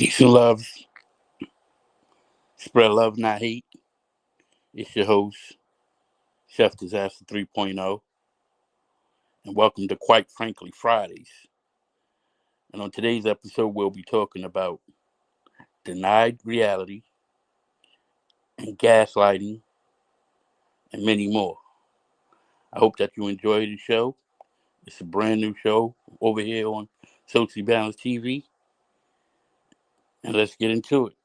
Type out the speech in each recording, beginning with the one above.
Peace and love. Spread love, not hate. It's your host, Chef Disaster 3.0. And welcome to Quite Frankly Fridays. And on today's episode, we'll be talking about denied reality and gaslighting and many more. I hope that you enjoy the show. It's a brand new show over here on Socially Balanced TV. And let's get into it.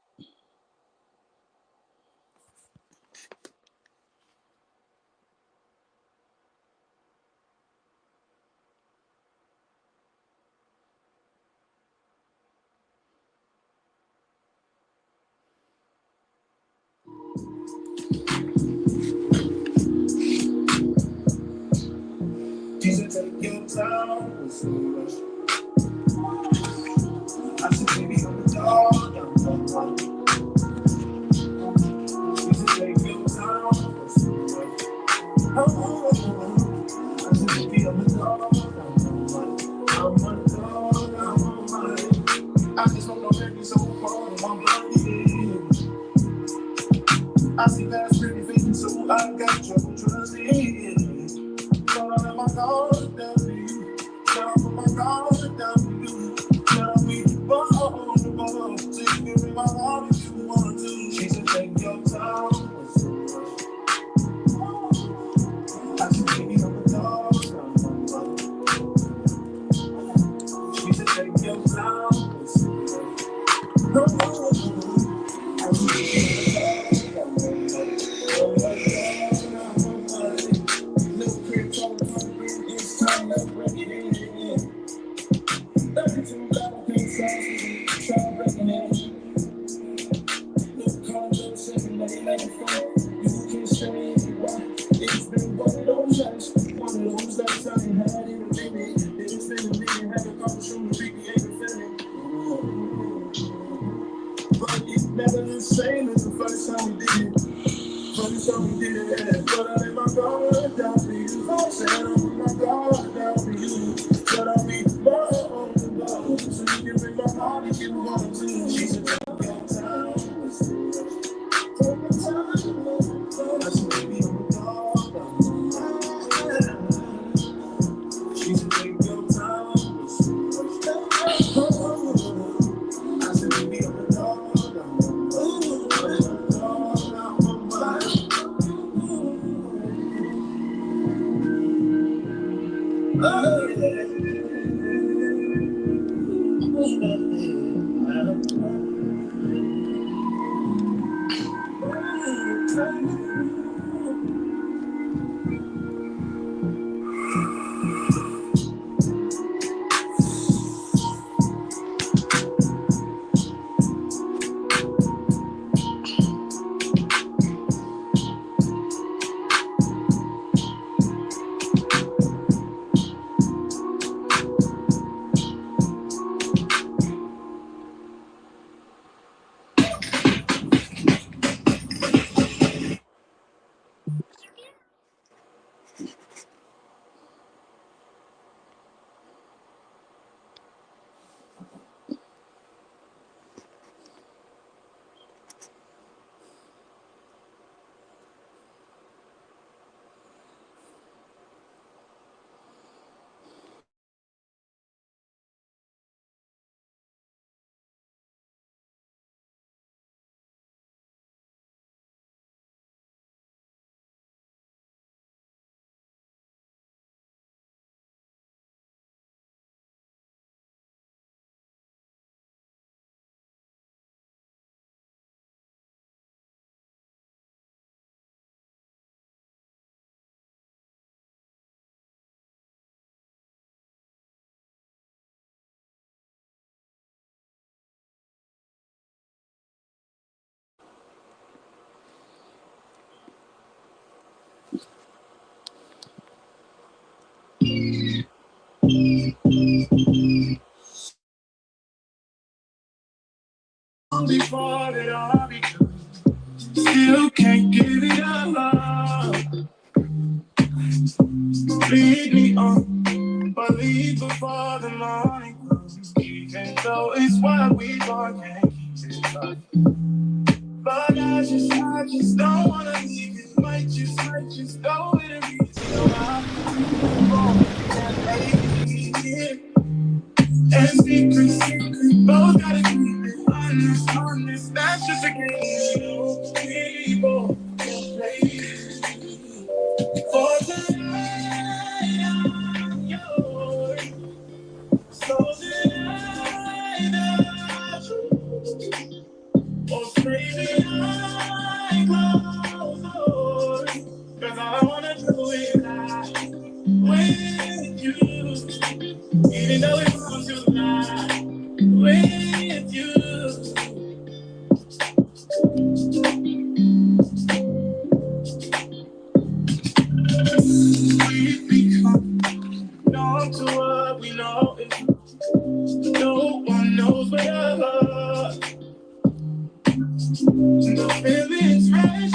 Take your time, it's no rush. I said, baby, I'm a dog, I'm a take your time, it's no rush. I said, baby, I'm a dog, I'm a dog, I just don't know that you're so far, I'm blinded. I see past pretty faces, so I got trouble trusting. Let my guard down to you. Let my guard down to you. Let me vulnerable. So you can bring my heart if you want to. She said, take your time. I said, baby, I'm a dog. She said, take your time. I said, but it's never the same as the first time we did it. First time we did it, but I let my guard down for you. Said I let my guard down for you. But I'll be vulnerable, so you can bring my heart if you want to. She said, take your time. Take your time. I said, baby, I'm a dog. She said, take your time. I said, baby, I'm a dog. Before it all begun, still can't give it up. Lead me on, but leave before the morning comes. Even though it's what we want, can't But I just don't wanna leave you. Might just go with a reason. No, I can't make it. And secrets, both gotta keep it honest. That's just a game, you know. We both can play. For tonight, I'm yours. So tonight, I'm yours. Oh, baby, I close doors. 'Cause all I wanna do is lie with you. Even though it wants to lie with you. We become numb to what we know. No one knows whatever. The feeling's fresh.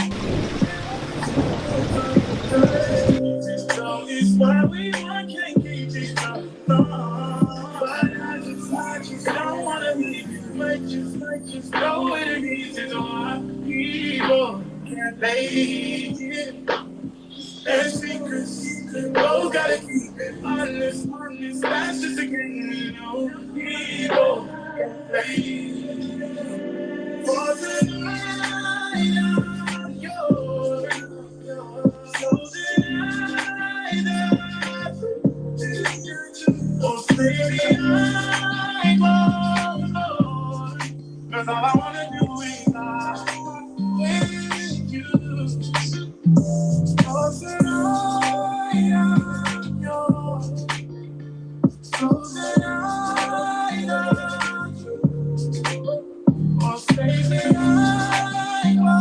So it's why we want can't keep it up. But I just don't wanna leave you. Might just go with the reasons why people can't make it. And secrets, both gotta keep it honest. That's just a game, you know. People can't make it. For tonight, I'm yours. So tonight, oh, baby, I go, 'cause all I wanna do is lie with you. Oh, tonight, I'm yours. So tonight, oh, baby, I go,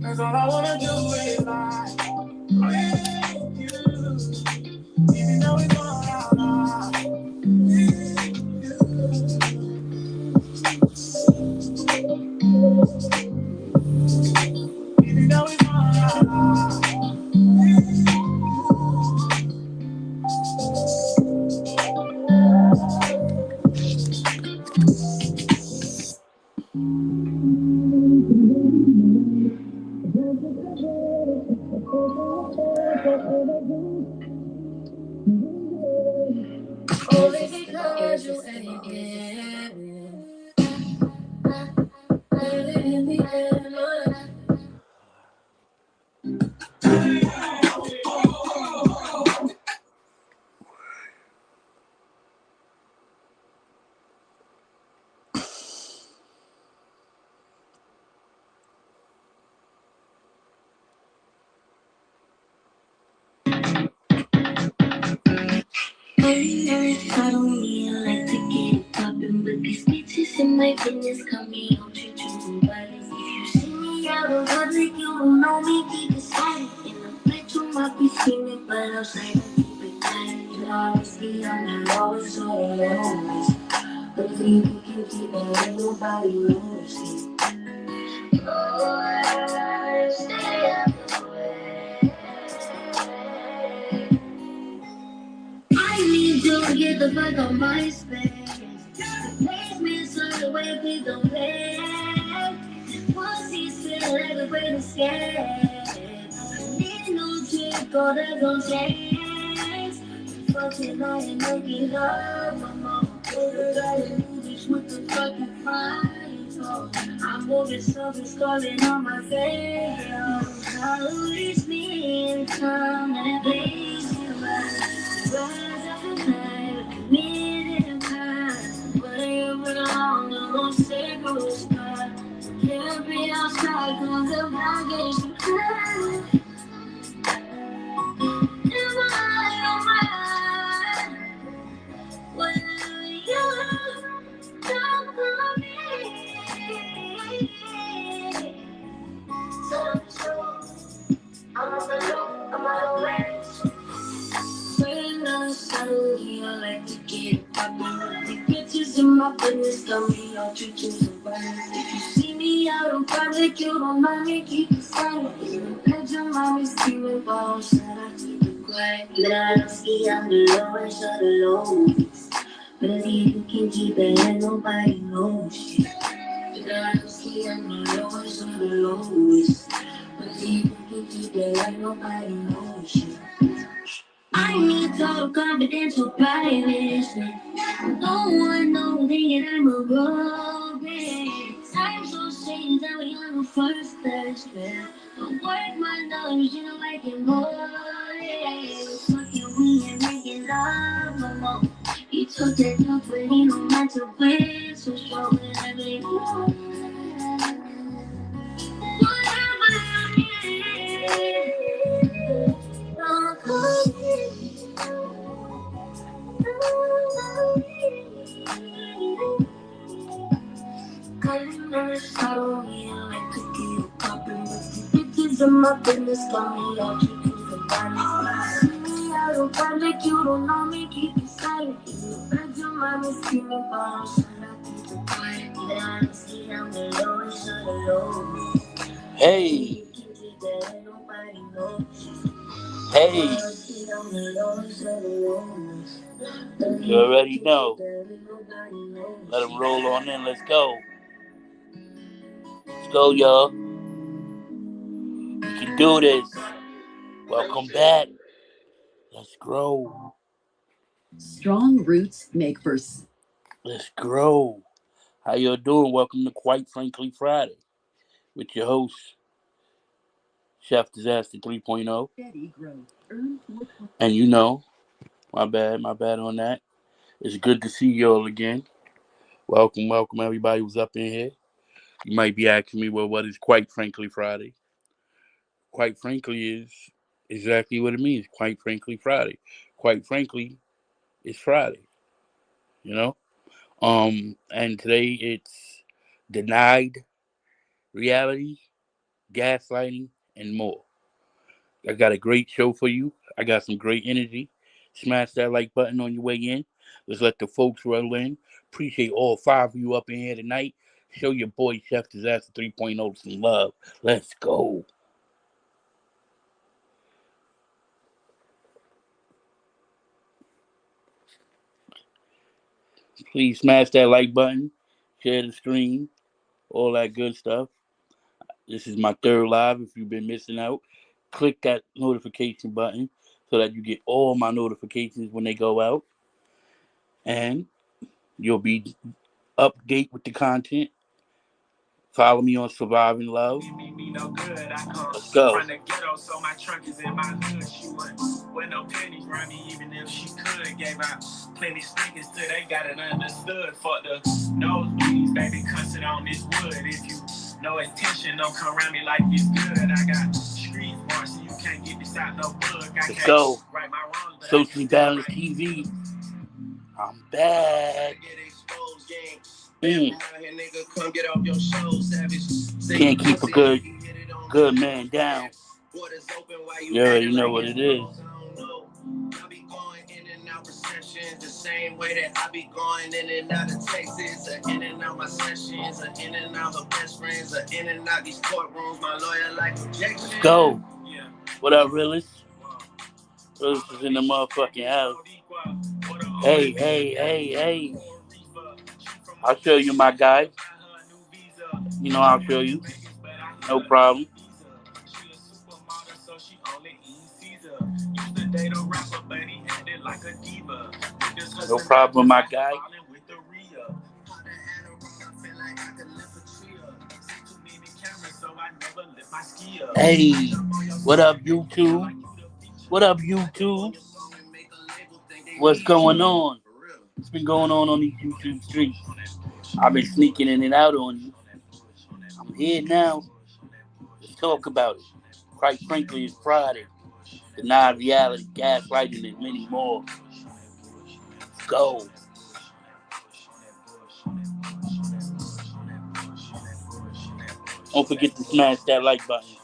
'cause all I wanna do is lie with you. Even though it's all even though it's all Only because you ain't there. In the end, I don't mean like to get it poppin', but these bitches in my business call me on treat you bodies. If you see me out in public, you don't know me, keep it silent. In the bitch, you might be screaming, but outside, I keep it quiet. You know, honestly, I'm the lowest, so I always. But if you can keep it, ain't nobody noticing. Oh, stay out the way. I need to get the fuck on my space. The basement's on the way, please don't play. Pussy's still like a great escape. Need no trick or there's no chance. Fucking on and making love. I'm on the gotta do this with the fucking fire. I'm moving something's calling on my face. Now release me and come and please you right. Rise up at night, meet in time. Where you belong, no sacred spot. Can't be outside, cause the baggage is high. Am I alright? Wherever you are, don't call me. So, I'm on the loop, I'm on the way. When I suddenly I like to get it poppin'. The bitches in my business tell me I'll treat you so bad. If you see me out in public, you don't mind me, keep it silent. In the bedroom, I'm be screaming, but outside I keep it quiet. But I don't see I'm the lowest of the lowest. But if you can keep it and nobody knows shit. But honestly, I'm the lowest of the lowest. But if you can keep it like nobody knows shit. I need total confidential privacy. No one knows thinking I'm a robot. I'm so serious that we on the first class trip. Don't work my nerves, you know I can more. Fucking we and making love no more. You took that jump, but you know not to win. So strong with every move. Whatever you need, don't call bitches in my business, got me out, you can somebody. See me out in public, you don't know me, keep it silent. You bet your mama see me bomb, shut up, keep it quiet. Yeah, honestly, I'm the lowest of the lowest. Hey, Nobody knows. hey, you already know. Let them roll on in. Let's go. Let's go, y'all. We can do this. Welcome back. Let's grow. Strong roots make for. Let's grow. How y'all doing? Welcome to Quite Frankly Friday with your host, Chef Disaster 3.0. Steady growth. Earn 4. And you know, my bad on that. It's good to see y'all again. Welcome, everybody who's up in here. You might be asking me, well, what is Quite Frankly Friday? Quite frankly is exactly what it means. Quite frankly, Friday. Quite frankly, it's Friday. You know. And today it's denied reality, gaslighting, and more. I got a great show for you. I got some great energy. Smash that like button on your way in. Let's let the folks roll in. Appreciate all 5 of you up in here tonight. Show your boy Chef Disaster 3.0 some love. Let's go. Please smash that like button, share the stream, all that good stuff. This is my third live. If you've been missing out, click that notification button so that you get all my notifications when they go out. And you'll be update with the content. Follow me on Surviving Love. Let's go. From the ghetto, so my trunk is in my hood. She went with no pennies around me, even if she could. Gave out plenty stickers till they got it understood. Fuck the nosebleeds, baby, cussing on this wood. If you no attention, don't come around me like it's good. I got street marks, so you can't get this out no book. Let's go. Right my wrongs, Socially Balanced TV. I'm back. Can't keep a good man down. You already know what it is. The same way that I be going in and out of Texas, or in and out my sessions, or in and out her best friends, or in and out these courtrooms. My lawyer like objection. Go. What up, Realist? Realist is in the motherfucking house. Hey. I'll show you, my guy. You know I'll show you. No problem. No problem, my guy. Hey, what up, YouTube? What up, YouTube? What's going on? What's been going on these YouTube streets? I've been sneaking in and out on you. I'm here now. Let's talk about it. Quite frankly, it's Friday. Denied reality, gaslighting, and many more. Let's go. Don't forget to smash that like button.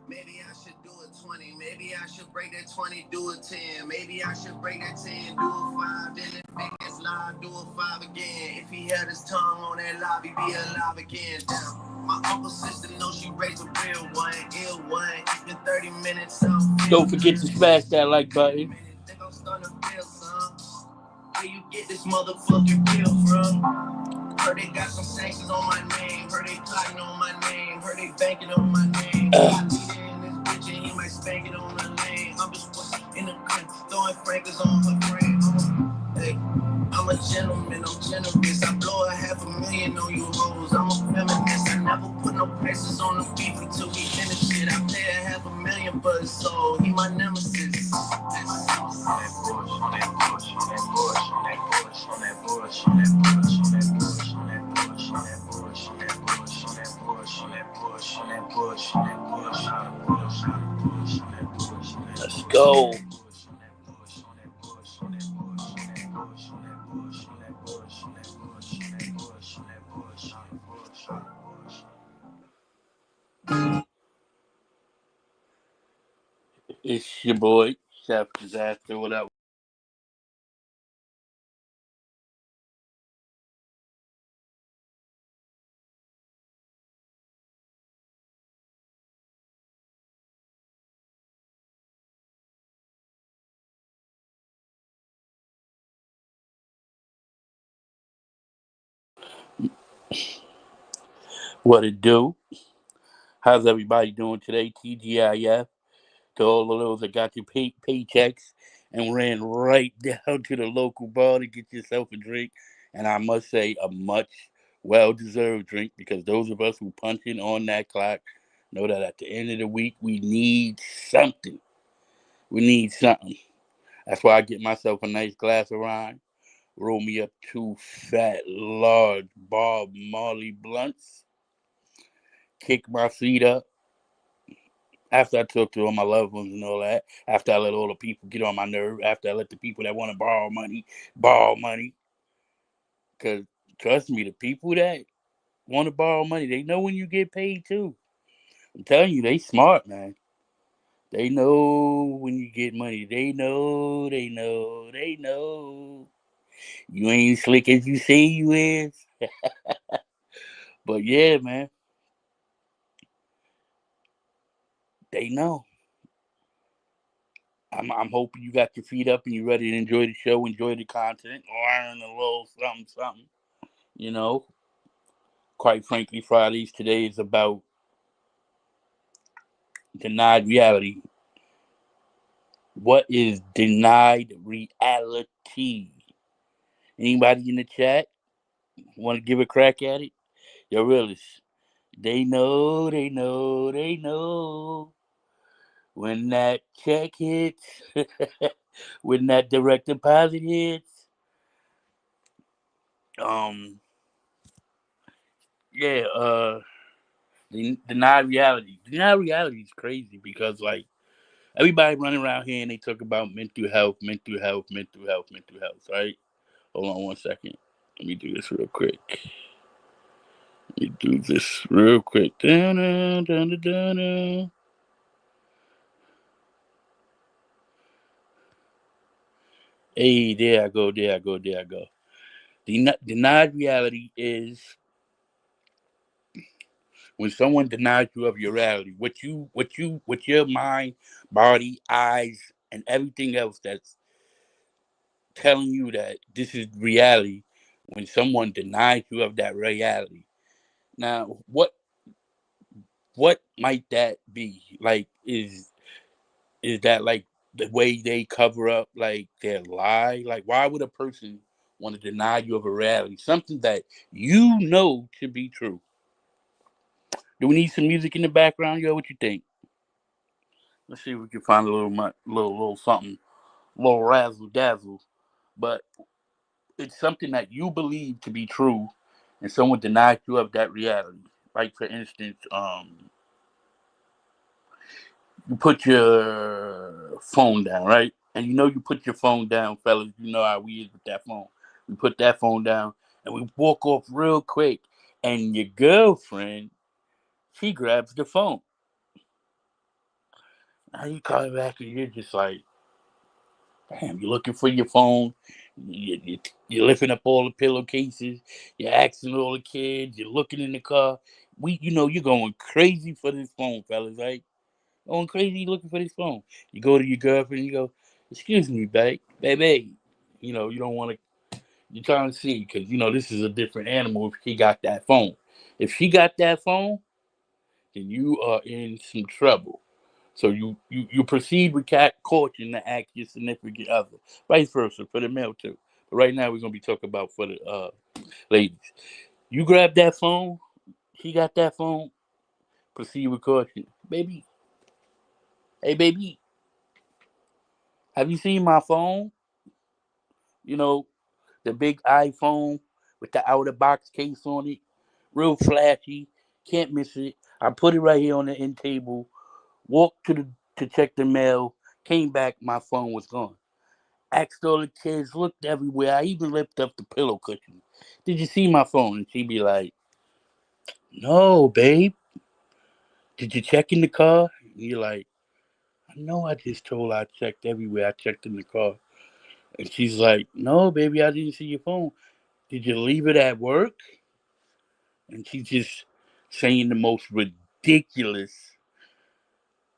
Maybe I should do a 20. Maybe I should break that 20, do a 10. Maybe I should break that 10, do a 5. Then if Vegas live, do a 5 again. If he had his tongue on that lobby, be alive again. Damn. My uncle sister knows she raised a real one, ill one. It's been 30 minutes. Don't forget to smash that like button. you get this motherfucking bill from? Heard they got some sanctions on my name. Heard they plotting on my name. Heard they banking on my name. I lead in this bitch and he might spank it on the lane. I'm just in the crib, throwing frankers on her frame. I'm a gentleman, I'm generous. I blow $500,000 on you hoes. I'm a feminist. I never put no prices on the beef until we finish it. I pay $500,000 for his soul. He my nemesis. Let's go. It's your boy, Chef Disaster. What up? What it do? How's everybody doing today? TGIF. To all of those that got your paychecks and ran right down to the local bar to get yourself a drink. And I must say, a much well deserved drink, because those of us who punching on that clock know that at the end of the week, we need something. We need something. That's why I get myself a nice glass of wine, roll me up two fat, large Bob Marley blunts, kick my feet up. After I talk to all my loved ones and all that, after I let all the people get on my nerve, after I let the people that want to borrow money, because trust me, the people that want to borrow money, they know when you get paid too. I'm telling you, they smart, man. They know when you get money. They know. You ain't slick as you say you is. But yeah, man, they know. I'm hoping you got your feet up and you're ready to enjoy the show, enjoy the content, learn a little something, something. You know, quite frankly, Fridays today is about denied reality. What is denied reality? Anybody in the chat want to give a crack at it? Yo, realists, they know. When that check hits, when that direct deposit hits, um, yeah, denied reality. Denied reality is crazy because, like, everybody running around here and they talk about mental health, right? Hold on one second. Let me do this real quick. Let me do this real quick. Dun-dun, dun-dun, dun-dun. Hey, there I go. Denied reality is when someone denies you of your reality, what your mind, body, eyes, and everything else that's telling you that this is reality. When someone denies you of that reality, now what might that be? Like, is that like the way they cover up like their lie? Like, why would a person want to deny you of a reality, something that you know to be true? Do we need some music in the background, yo? What you think? Let's see if we can find a little something, little razzle dazzle. But it's something that you believe to be true, and someone denies you of that reality. Like, for instance, you put your phone down, right? And you know you put your phone down, fellas. You know how we is with that phone. We put that phone down and we walk off real quick, and your girlfriend, she grabs the phone. Now you call back and you're just like, damn, you're looking for your phone. You're lifting up all the pillowcases. You're asking all the kids. You're looking in the car. You're going crazy for this phone, fellas. Right? Going crazy looking for this phone. You go to your girlfriend. You go, excuse me, babe, baby. You don't want to. You're trying to see because this is a different animal. If she got that phone, if she got that phone, then you are in some trouble. So you proceed with caution to ask your significant other, vice versa for the male too. But right now we're gonna be talking about for the ladies. You grab that phone. She got that phone. Proceed with caution, baby. Hey, baby, have you seen my phone? You know, the big iPhone with the outer box case on it, real flashy. Can't miss it. I put it right here on the end table. Walked to check the mail. Came back, my phone was gone. Asked all the kids, looked everywhere. I even lifted up the pillow cushion. Did you see my phone? And she'd be like, no, babe. Did you check in the car? And you're like, I know I just told her I checked everywhere. I checked in the car. And she's like, no, baby, I didn't see your phone. Did you leave it at work? And she's just saying the most ridiculous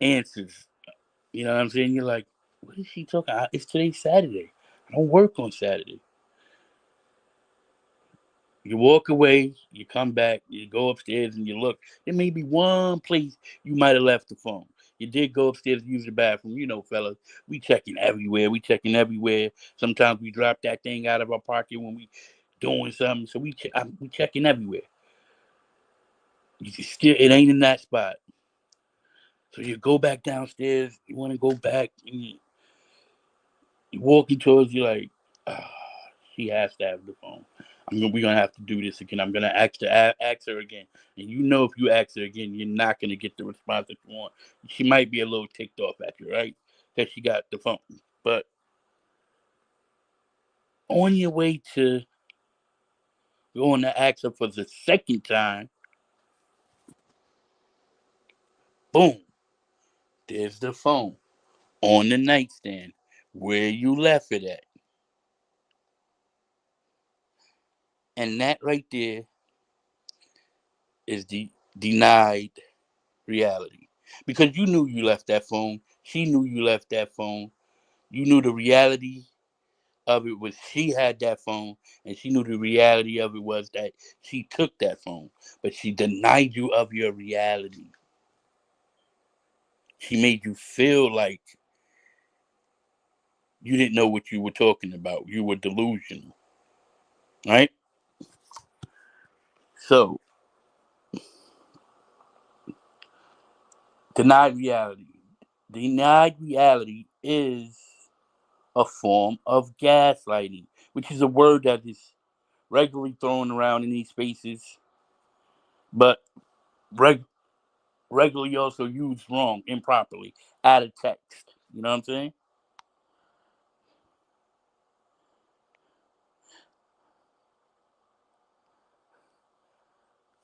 answers. You know what I'm saying? You're like, what is she talking about? It's today's Saturday. I don't work on Saturday. You walk away, you come back, you go upstairs and you look. There may be one place you might have left the phone. You did go upstairs to use the bathroom. Fellas, we checking everywhere. We checking everywhere. Sometimes we drop that thing out of our pocket when we doing something. So we checking everywhere. It ain't in that spot. So you go back downstairs. You want to go back. And you walking towards you like, ah, she has to have the phone. We're gonna have to do this again. I'm gonna ask her again. And if you ask her again, you're not gonna get the response that you want. She might be a little ticked off at you, right? Because she got the phone. But on your way to going to ask her for the second time, boom, there's the phone on the nightstand where you left it at. And that right there is the denied reality. Because you knew you left that phone. She knew you left that phone. You knew the reality of it was she had that phone, and she knew the reality of it was that she took that phone. But she denied you of your reality. She made you feel like you didn't know what you were talking about. You were delusional. Right? So, denied reality. Denied reality is a form of gaslighting, which is a word that is regularly thrown around in these spaces, but reg- regularly also used wrong, improperly, out of text. You know what I'm saying?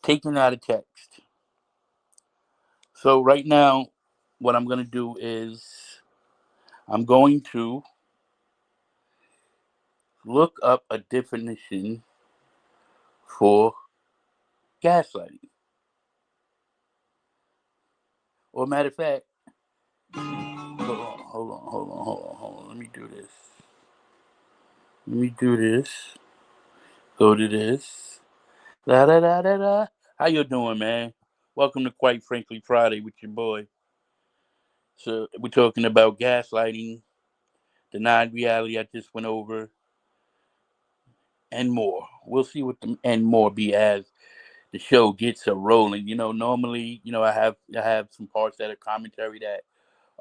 Taken out of text. So right now, what I'm going to do is I'm going to look up a definition for gaslighting. Or matter of fact, hold on. Let me do this. Let me do this. Go to this. Da da da da da. How you doing, man? Welcome to Quite Frankly Friday with your boy. So we're talking about gaslighting, denied reality I just went over, and more. We'll see what the and more be as the show gets a rolling. Normally, I have some parts that are commentary that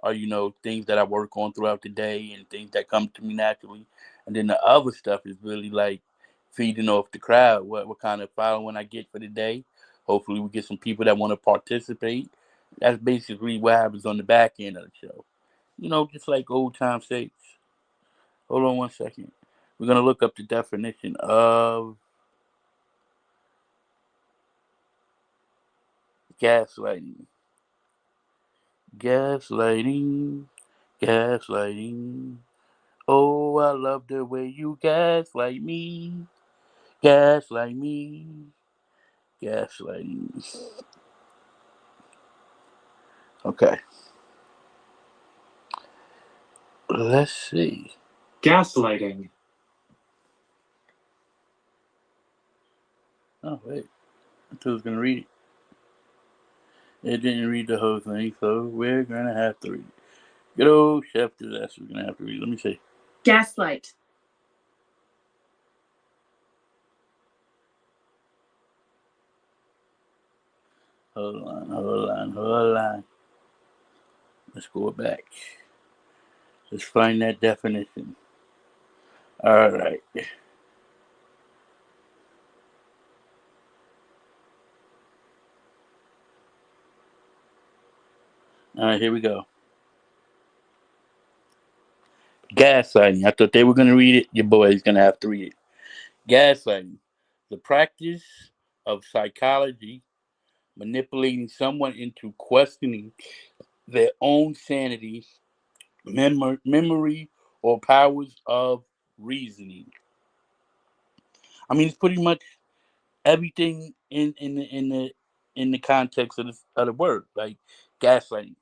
are things that I work on throughout the day and things that come to me naturally, and then the other stuff is really like feeding off the crowd. What kind of following I get for the day? Hopefully, we get some people that want to participate. That's basically what happens on the back end of the show. Just like old time sakes. Hold on one second. We're gonna look up the definition of gaslighting. Gaslighting. Gaslighting. Oh, I love the way you gaslight me. Gaslight me. Gaslighting. Okay. Let's see. Gaslighting Oh wait, I thought I was gonna read it. It didn't read the whole thing, so we're gonna have to read it. Good old chef disaster. We're gonna have to read it. Let me see. Gaslight. Hold on. Let's go back. Let's find that definition. All right. All right, here we go. Gaslighting. I thought they were gonna read it. Your boy is gonna have to read it. Gaslighting. The practice of psychology manipulating someone into questioning their own sanity, memory, or powers of reasoning. I mean, it's pretty much everything in the context of the word, like gaslighting.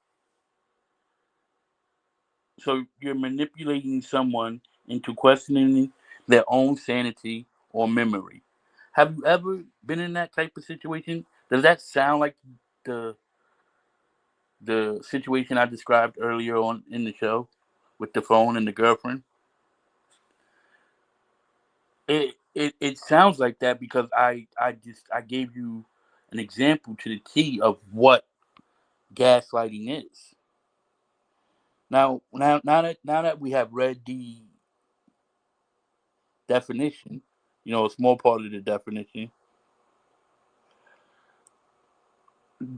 So you're manipulating someone into questioning their own sanity or memory. Have you ever been in that type of situation? Does that sound like the the situation I described earlier on in the show with the phone and the girlfriend? It sounds like that because I gave you an example to the T of what gaslighting is. Now that we have read the definition, a small part of the definition.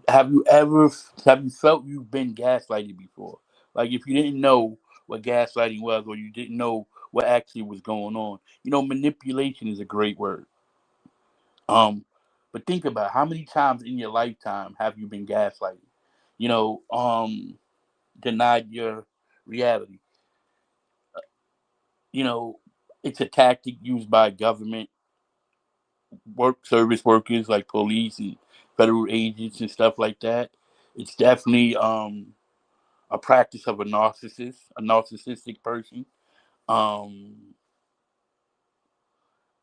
Have you felt you've been gaslighted before? Like if you didn't know what gaslighting was, or you didn't know what actually was going on. Manipulation is a great word. Um, but think about how many times in your lifetime have you been gaslighted? You know, um, Denied your reality. You know, it's a tactic used by government service workers like police and federal agents and stuff like that. It's definitely a practice of a narcissistic person. Um,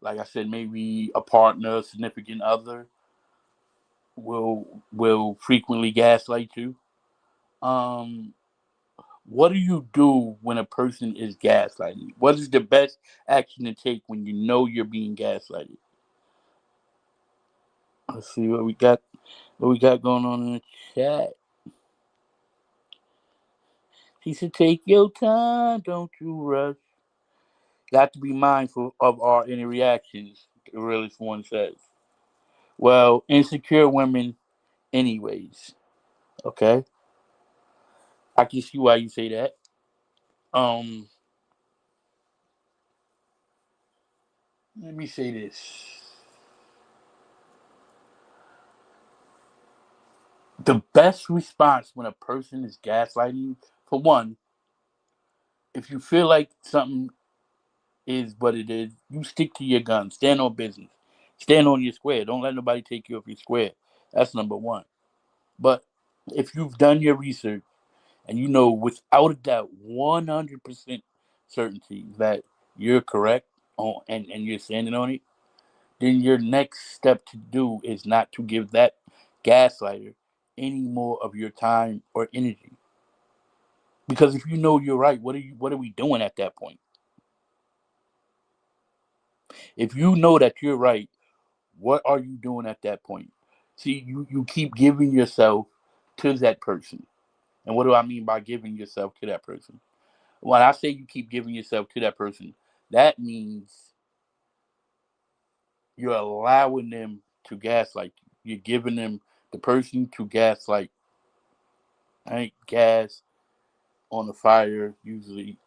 like I said, maybe a partner, a significant other will frequently gaslight you. Um, what do you do when a person is gaslighting? What is the best action to take when you know you're being gaslighted? Let's see what we got. What we got going on in the chat. She said, "Take your time, don't you rush. Got to be mindful of our any reactions." The realest one says. Well, insecure women, anyways. Okay, I can see why you say that. Um, Let me say this: the best response when a person is gaslighting you, for one, if you feel like something is what it is, you stick to your guns. Stand on business. Stand on your square. Don't let nobody take you off your square. That's number one. But if you've done your research and you know without a doubt, 100% certainty that you're correct and you're standing on it, then your next step to do is not to give that gaslighter any more of your time or energy. Because if you know you're right, what are we doing at that point? If you know that you're right, what are you doing at that point? See, you keep giving yourself to that person. And what do I mean by giving yourself to that person? When I say you keep giving yourself to that person, that means you're allowing them to gaslight you. You're giving them the person to gaslight. Right? Gas on the fire usually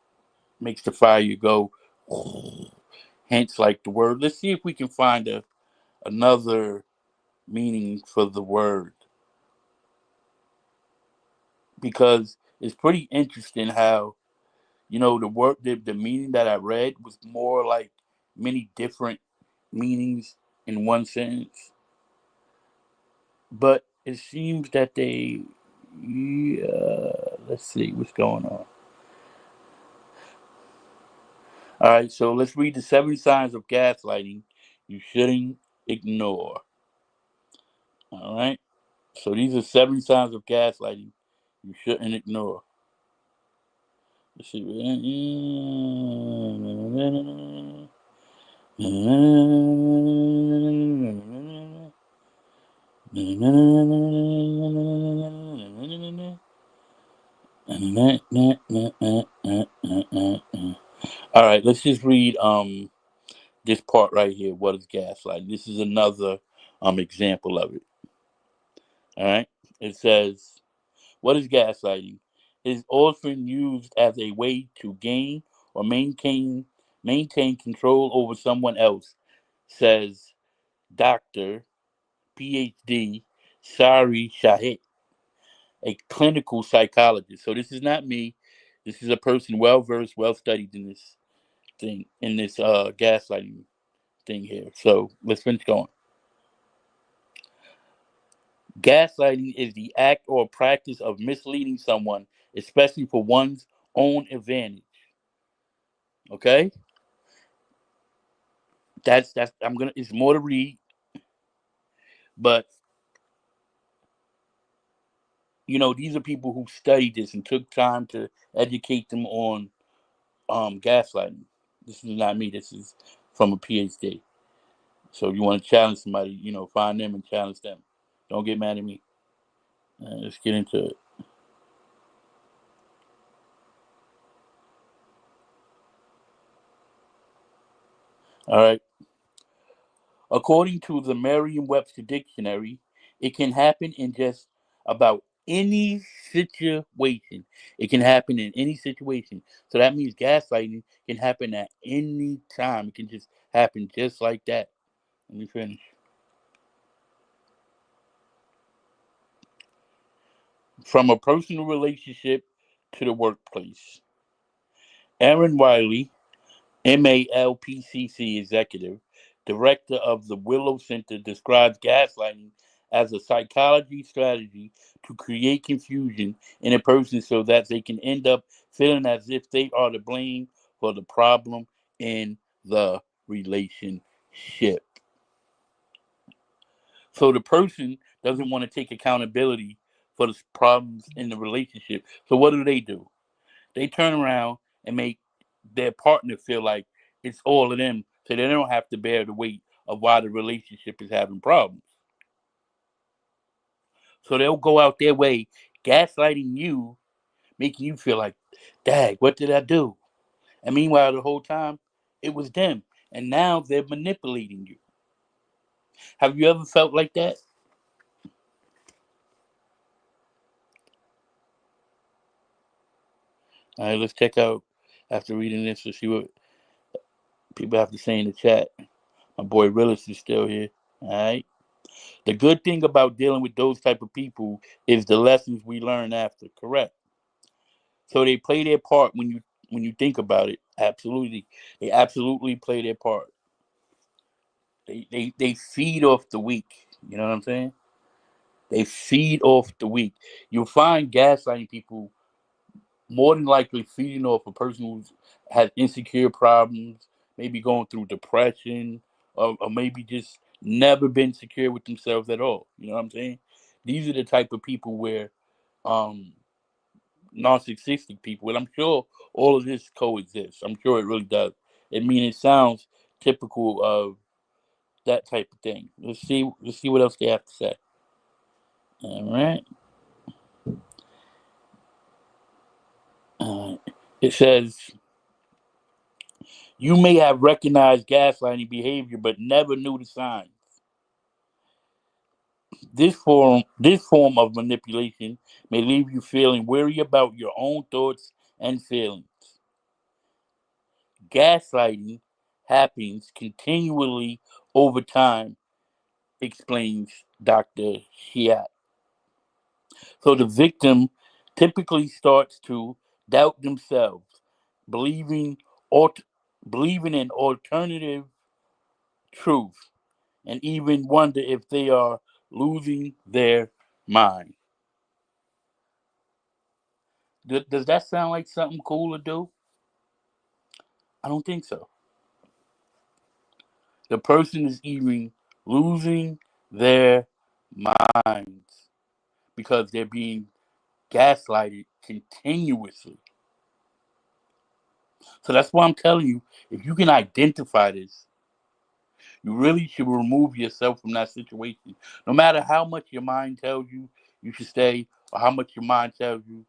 makes the fire go. Hence, like the word. Let's see if we can find another meaning for the word, because it's pretty interesting how the word the meaning that I read was more like many different meanings in one sentence, but it seems that yeah, let's see what's going on. All right, so let's read the seven signs of gaslighting you shouldn't ignore. All right. So these are 7 signs of gaslighting you shouldn't ignore. Let's see. All right, let's just read this part right here. What is gaslighting? This is another example of it. All right. It says, what is gaslighting? It is often used as a way to gain or maintain control over someone else, says Dr. PhD Sari Shahid, a clinical psychologist. So this is not me. This is a person well versed, well studied in this thing, in this gaslighting thing here. So let's finish going. Gaslighting is the act or practice of misleading someone, especially for one's own advantage. Okay, that's I'm gonna. It's more to read, but these are people who studied this and took time to educate them on gaslighting. This is not me. This is from a PhD. So you want to challenge somebody, find them and challenge them. Don't get mad at me. Let's get into it. All right. According to the Merriam-Webster dictionary, it can happen in just about any situation. It can happen in any situation. So that means gaslighting can happen at any time. It can just happen just like that. Let me finish. From a personal relationship to the workplace. Aaron Wiley, MALPCC executive, director of the Willow Center, describes gaslighting as a psychology strategy to create confusion in a person so that they can end up feeling as if they are to blame for the problem in the relationship. So the person doesn't want to take accountability for the problems in the relationship. So what do? They turn around and make their partner feel like it's all of them, so they don't have to bear the weight of why the relationship is having problems. So they'll go out their way, gaslighting you, making you feel like, "Dag, what did I do?" And meanwhile, the whole time, it was them, and now they're manipulating you. Have you ever felt like that? All right, let's check out after reading this to see what people have to say in the chat. My boy Willis is still here. All right. The good thing about dealing with those type of people is the lessons we learn after. Correct. So they play their part when you think about it. Absolutely, they absolutely play their part. They feed off the weak. You know what I'm saying? They feed off the weak. You'll find gaslighting people more than likely feeding off a person who has insecure problems, maybe going through depression, or maybe just never been secure with themselves at all. You know what I'm saying? These are the type of people where um, narcissistic people, and I'm sure all of this coexists. I'm sure it really does. I mean, it sounds typical of that type of thing. Let's see what else they have to say. All right. It says you may have recognized gaslighting behavior, but never knew the signs. This form of manipulation may leave you feeling weary about your own thoughts and feelings. Gaslighting happens continually over time, explains Dr. Shiat. So the victim typically starts to doubt themselves, believing alt- believing in alternative truth, and even wonder if they are losing their mind. Does that sound like something cool to do? I don't think so. The person is even losing their minds because they're being gaslighted continuously. So that's why I'm telling you, if you can identify this, you really should remove yourself from that situation. No matter how much your mind tells you you should stay, or how much your mind tells you,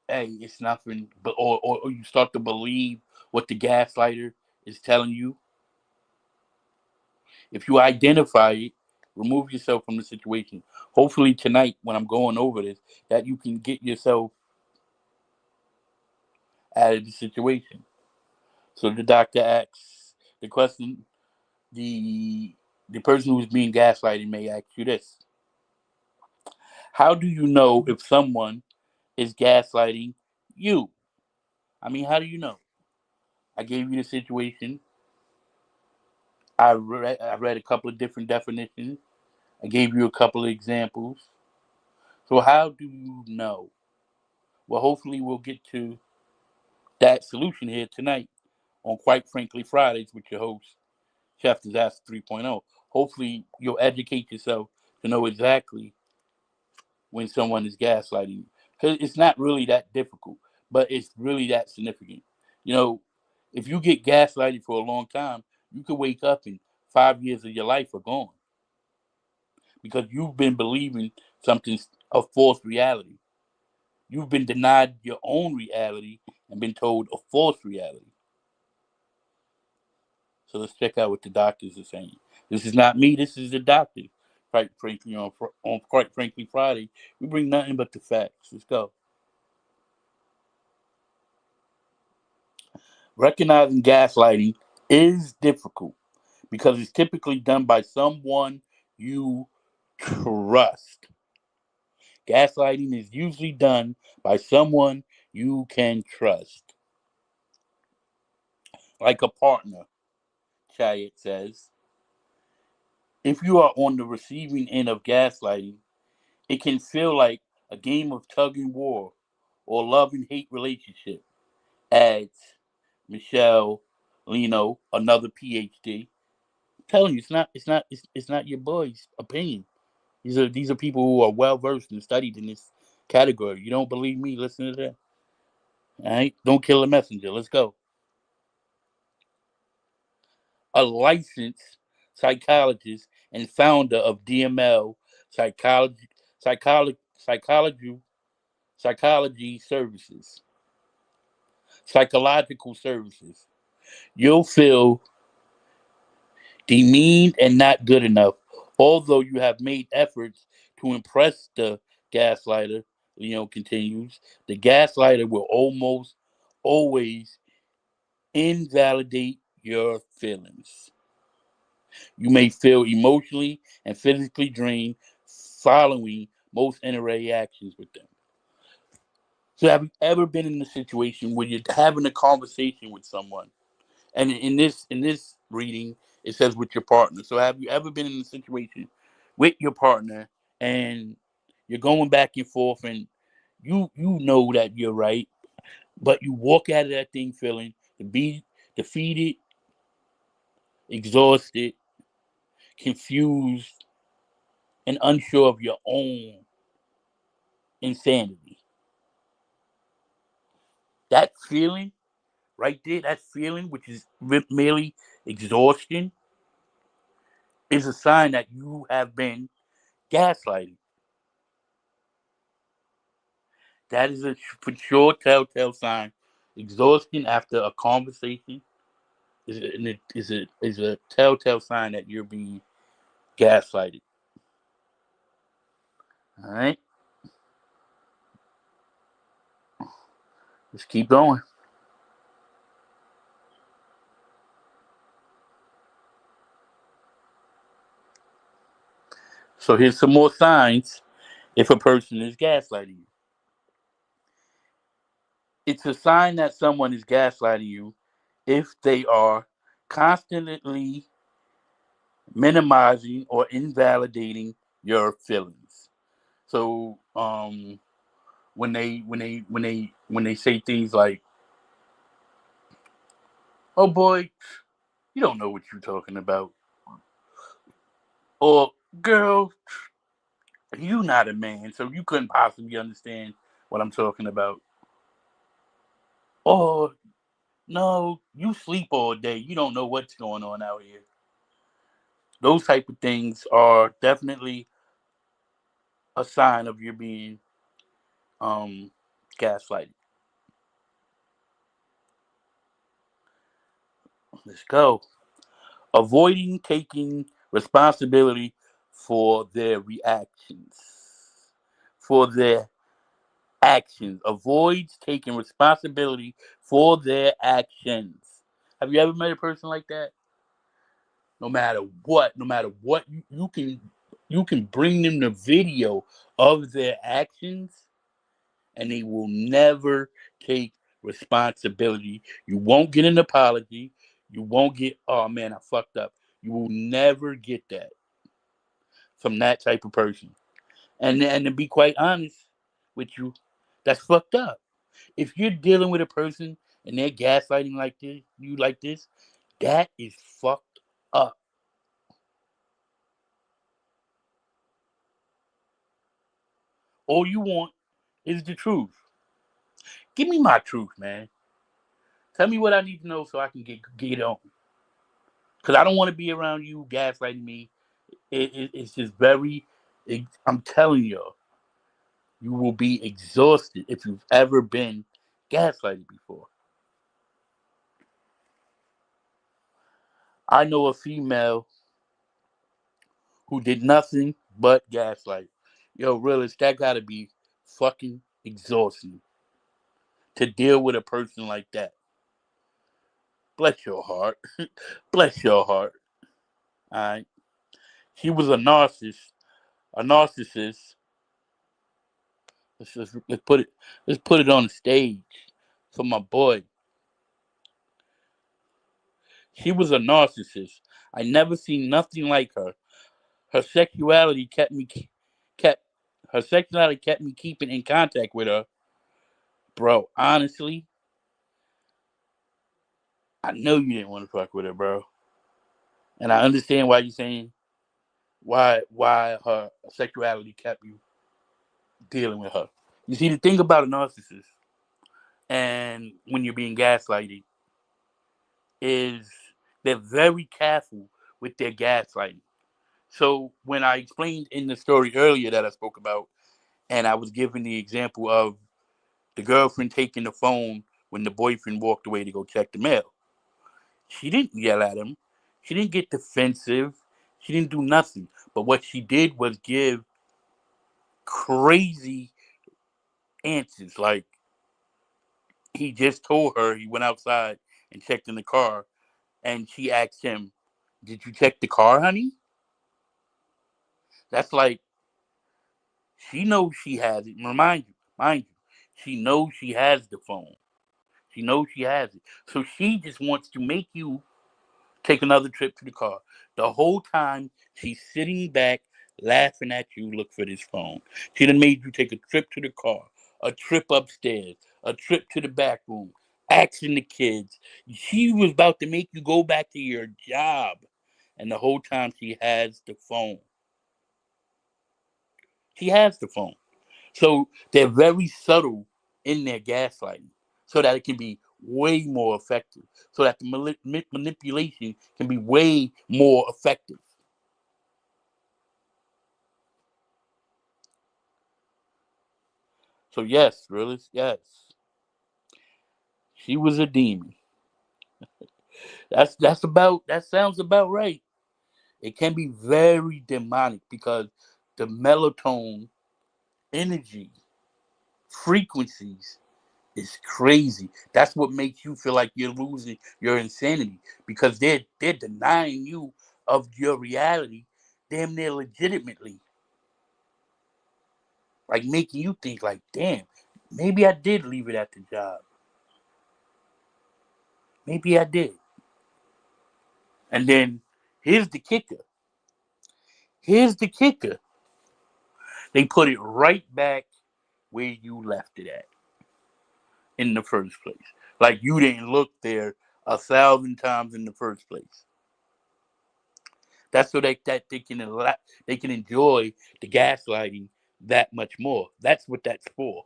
hey, it's nothing, but or you start to believe what the gaslighter is telling you. If you identify it, remove yourself from the situation. Hopefully tonight, when I'm going over this, that you can get yourself out of the situation. So the doctor asks the question. The the person who's being gaslighted may ask you this: how do you know if someone is gaslighting you? I mean, how do you know? I gave you the situation. I read a couple of different definitions. I gave you a couple of examples. So how do you know? Well, hopefully we'll get to that solution here tonight on Quite Frankly Fridays with your host, Chef Disaster 3.0. Hopefully you'll educate yourself to know exactly when someone is gaslighting you. Because it's not really that difficult, but it's really that significant. You know, if you get gaslighted for a long time, you could wake up and 5 years of your life are gone because you've been believing something a false reality. You've been denied your own reality and been told a false reality. So let's check out what the doctors are saying. This is not me. This is the doctor. Quite frankly, on Quite Frankly Friday, we bring nothing but the facts. Let's go. Recognizing gaslighting is difficult because it's typically done by someone you trust. Gaslighting is usually done by someone you can trust, like a partner, Chayet says. If you are on the receiving end of gaslighting, it can feel like a game of tug and war or love and hate relationship, adds Michelle Lino, another PhD. I'm telling you, it's not your boy's opinion. These are people who are well versed and studied in this category. You don't believe me? Listen to that. All right, don't kill a messenger. Let's go. A licensed psychologist and founder of DML psychology psychology psychology services, psychological services. You'll feel demeaned and not good enough, although you have made efforts to impress the gaslighter. Leo continues. The gaslighter will almost always invalidate your feelings. You may feel emotionally and physically drained following most interactions with them. So, have you ever been in a situation where you're having a conversation with someone, and in this reading it says with your partner? So, have you ever been in a situation with your partner and you're going back and forth, and you know that you're right, but you walk out of that thing feeling to be defeated, exhausted, confused, and unsure of your own insanity. That feeling right there, that feeling, which is merely exhaustion, is a sign that you have been gaslighted. That is a for sure telltale sign. Exhaustion after a conversation is a telltale sign that you're being gaslighted. All right, let's keep going. So here's some more signs if a person is gaslighting you. It's a sign that someone is gaslighting you if they are constantly minimizing or invalidating your feelings. So when they say things like, "Oh boy, you don't know what you're talking about. Or, girl, you not a man, so you couldn't possibly understand what I'm talking about. Or, no, you sleep all day. You don't know what's going on out here. Those type of things are definitely a sign of you being um gaslighted. Let's go. Avoiding taking responsibility for their reactions. For their actions. Avoids taking responsibility for their actions. Have you ever met a person like that? No matter what, you can bring them the video of their actions, and they will never take responsibility. You won't get an apology. You won't get, oh man, I fucked up. You will never get that from that type of person. And to be quite honest with you, that's fucked up. If you're dealing with a person and they're gaslighting like this, you like this, that is fucked up. All you want is the truth. Give me my truth, man. Tell me what I need to know so I can get on. Cause I don't want to be around you gaslighting me. It's just very. I'm telling you, you will be exhausted if you've ever been gaslighted before. I know a female who did nothing but gaslight. Yo, realist, that gotta be fucking exhausting to deal with a person like that. Bless your heart. Bless your heart. Alright. She was a narcissist. A narcissist. Let's put it on the stage for my boy. She was a narcissist. I never seen nothing like her. Her sexuality kept her sexuality kept me keeping in contact with her. Bro, honestly, I know you didn't want to fuck with her, bro. And I understand why you're saying why her sexuality kept you dealing with her. You see, the thing about a narcissist and when you're being gaslighted is they're very careful with their gaslighting. So when I explained in the story earlier that I spoke about, and I was giving the example of the girlfriend taking the phone when the boyfriend walked away to go check the mail, she didn't yell at him. She didn't get defensive. She didn't do nothing. But what she did was give crazy answers. Like, he just told her he went outside and checked in the car, and she asked him, "Did you check the car, honey?" That's like, she knows she has it. Mind you, she knows she has the phone. She knows she has it. So she just wants to make you take another trip to the car. The whole time she's sitting back laughing at you, look for this phone. She done made you take a trip to the car, a trip upstairs, a trip to the back room, asking the kids. She was about to make you go back to your job. And the whole time she has the phone. She has the phone. So they're very subtle in their gaslighting so that it can be way more effective, so that the manipulation can be way more effective. So, yes, realist, yes, she was a demon. That sounds about right. It can be very demonic because the melatonin energy frequencies is crazy. That's what makes you feel like you're losing your insanity because they're denying you of your reality, damn near legitimately, like making you think like, damn, maybe I did leave it at the job. Maybe I did. And then here's the kicker. Here's the kicker. They put it right back where you left it at in the first place. Like you didn't look there 1,000 times in the first place. That's so that they can enjoy the gaslighting that much more. That's what that's for.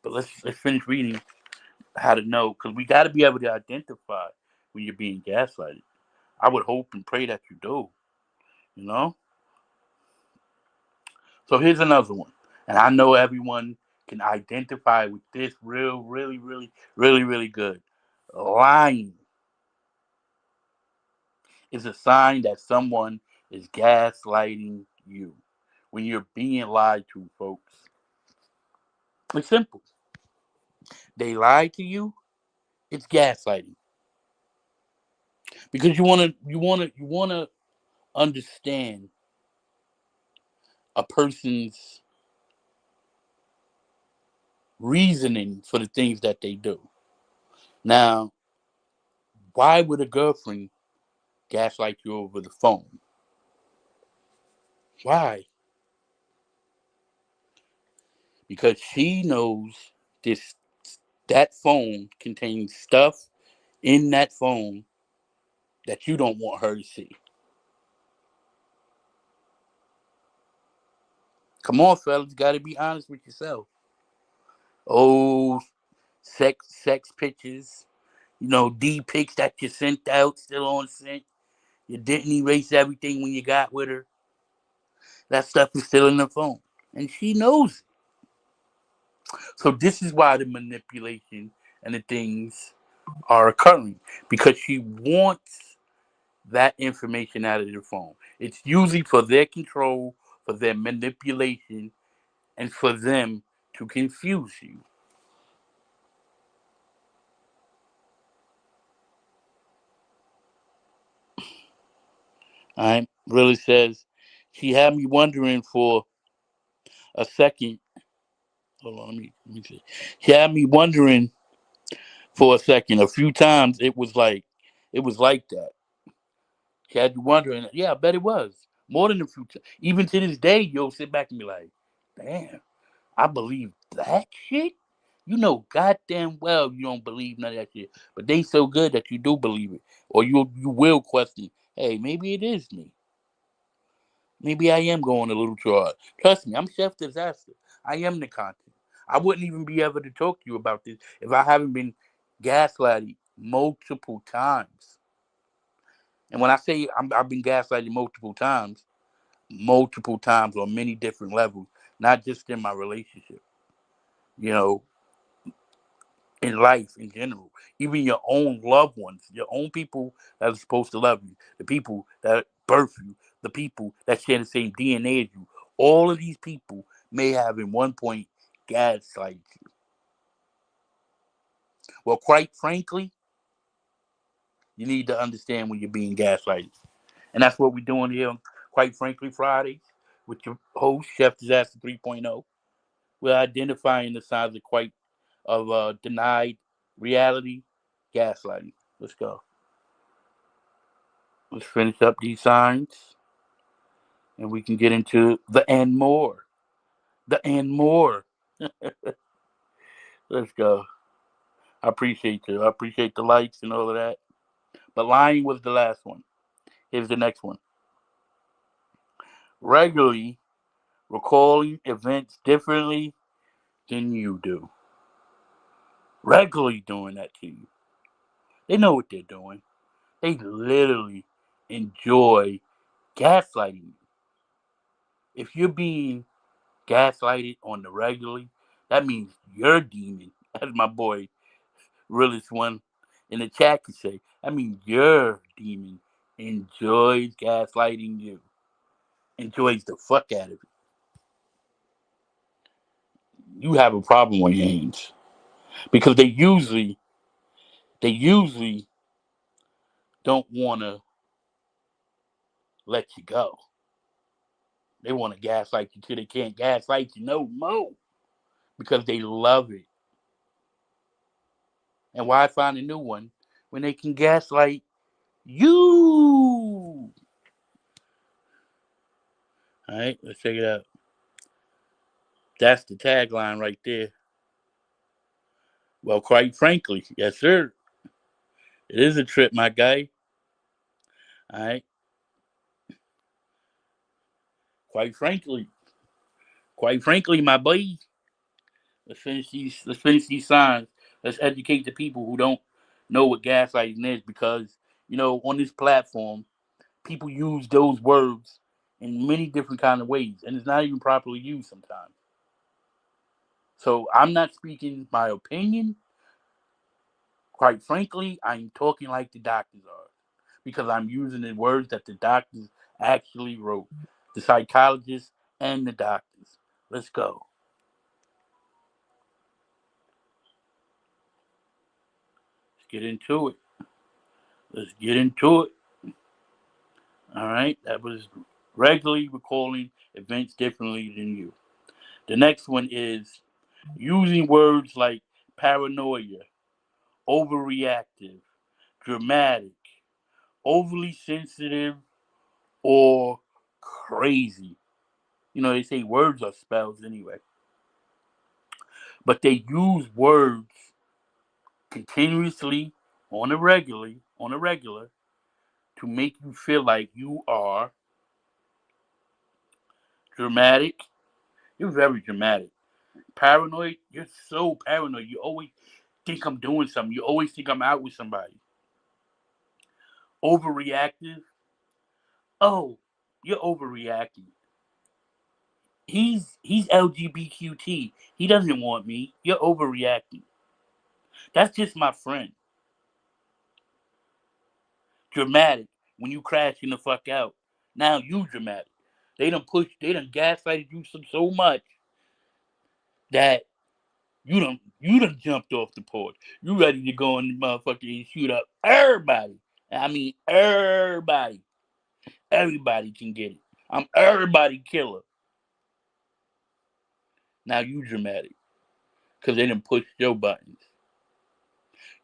But let's finish reading how to know, because we got to be able to identify when you're being gaslighted. I would hope and pray that you do. You know. So here's another one, and I know everyone can identify with this really good. Lying is a sign that someone is gaslighting you. When you're being lied to, folks, it's simple. They lied to you. It's gaslighting because you wanna understand a person's reasoning for the things that they do. Now, why would a girlfriend gaslight you over the phone? Why? Because she knows this that phone contains stuff in that phone that you don't want her to see. Come on, fellas, got to be honest with yourself. Oh, sex pictures, D pics that you sent out, still on sent. You didn't erase everything when you got with her. That stuff is still in the phone, and she knows it. So this is why the manipulation and the things are occurring, because she wants that information out of their phone. It's usually for their control, for their manipulation, and for them to confuse you. All right, really says she had me wondering for a second. Hold on, let me see. She had me wondering for a second. A few times it was like that. She had you wondering. Yeah, I bet it was more than a few times. Even to this day, you'll sit back and be like, "Damn, I believe that shit." You know, goddamn well you don't believe none of that shit, but they so good that you do believe it, or you will question. Hey, maybe it is me. Maybe I am going a little too hard. Trust me, I'm Chef Disaster. I am the content. I wouldn't even be able to talk to you about this if I haven't been gaslighted multiple times. And when I say I've been gaslighted multiple times on many different levels, not just in my relationship, you know, in life in general. Even your own loved ones, your own people that are supposed to love you, the people that birth you, the people that share the same DNA as you. All of these people may have, in one point, gaslighted you. Well, quite frankly, you need to understand when you're being gaslighted. And that's what we're doing here on Quite Frankly Fridays with your host, Chef Disaster 3.0. We're identifying the signs of denied reality, gaslighting. Let's go. Let's finish up these signs and we can get into the and more. The and more. Let's go. I appreciate you. I appreciate the likes and all of that. But lying was the last one. Here's the next one. Regularly recalling events differently than you do. Regularly doing that to you. They know what they're doing. They literally enjoy gaslighting you. If you're being gaslighted on the regularly, that means you're demon, as my boy realest one in the chat could say. I mean, your demon enjoys gaslighting you, enjoys the fuck out of it. You have a problem on your hands because they usually don't want to let you go. They want to gaslight you till they can't gaslight you no more because they love it. And why find a new one when they can gaslight you? All right, let's check it out. That's the tagline right there. Well, quite frankly, yes, sir. It is a trip, my guy. All right. Quite frankly, quite frankly, my boy, let's finish these. Let's finish these signs. Let's educate the people who don't know what gaslighting is, because on this platform, people use those words in many different kind of ways, and it's not even properly used sometimes. So I'm not speaking my opinion. Quite frankly, I'm talking like the doctors are, because I'm using the words that the doctors actually wrote, the psychologists and the doctors. Let's go. Let's get into it. Let's get into it. All right. That was regularly recalling events differently than you. The next one is using words like paranoia, overreactive, dramatic, overly sensitive, or crazy. They say words are spells anyway, but they use words continuously on a regular to make you feel like you are dramatic. You're very dramatic. Paranoid. You're so paranoid. You always think I'm doing something. You always think I'm out with somebody. Overreactive. Oh, you're overreacting. He's LGBTQT. He doesn't want me. You're overreacting. That's just my friend. Dramatic. When you crashing the fuck out. Now you dramatic. They done gaslighted you so much that you done jumped off the porch. You ready to go in the motherfucker and shoot up everybody. I mean everybody. Everybody can get it. I'm everybody killer. Now you dramatic. Cause they done pushed your buttons.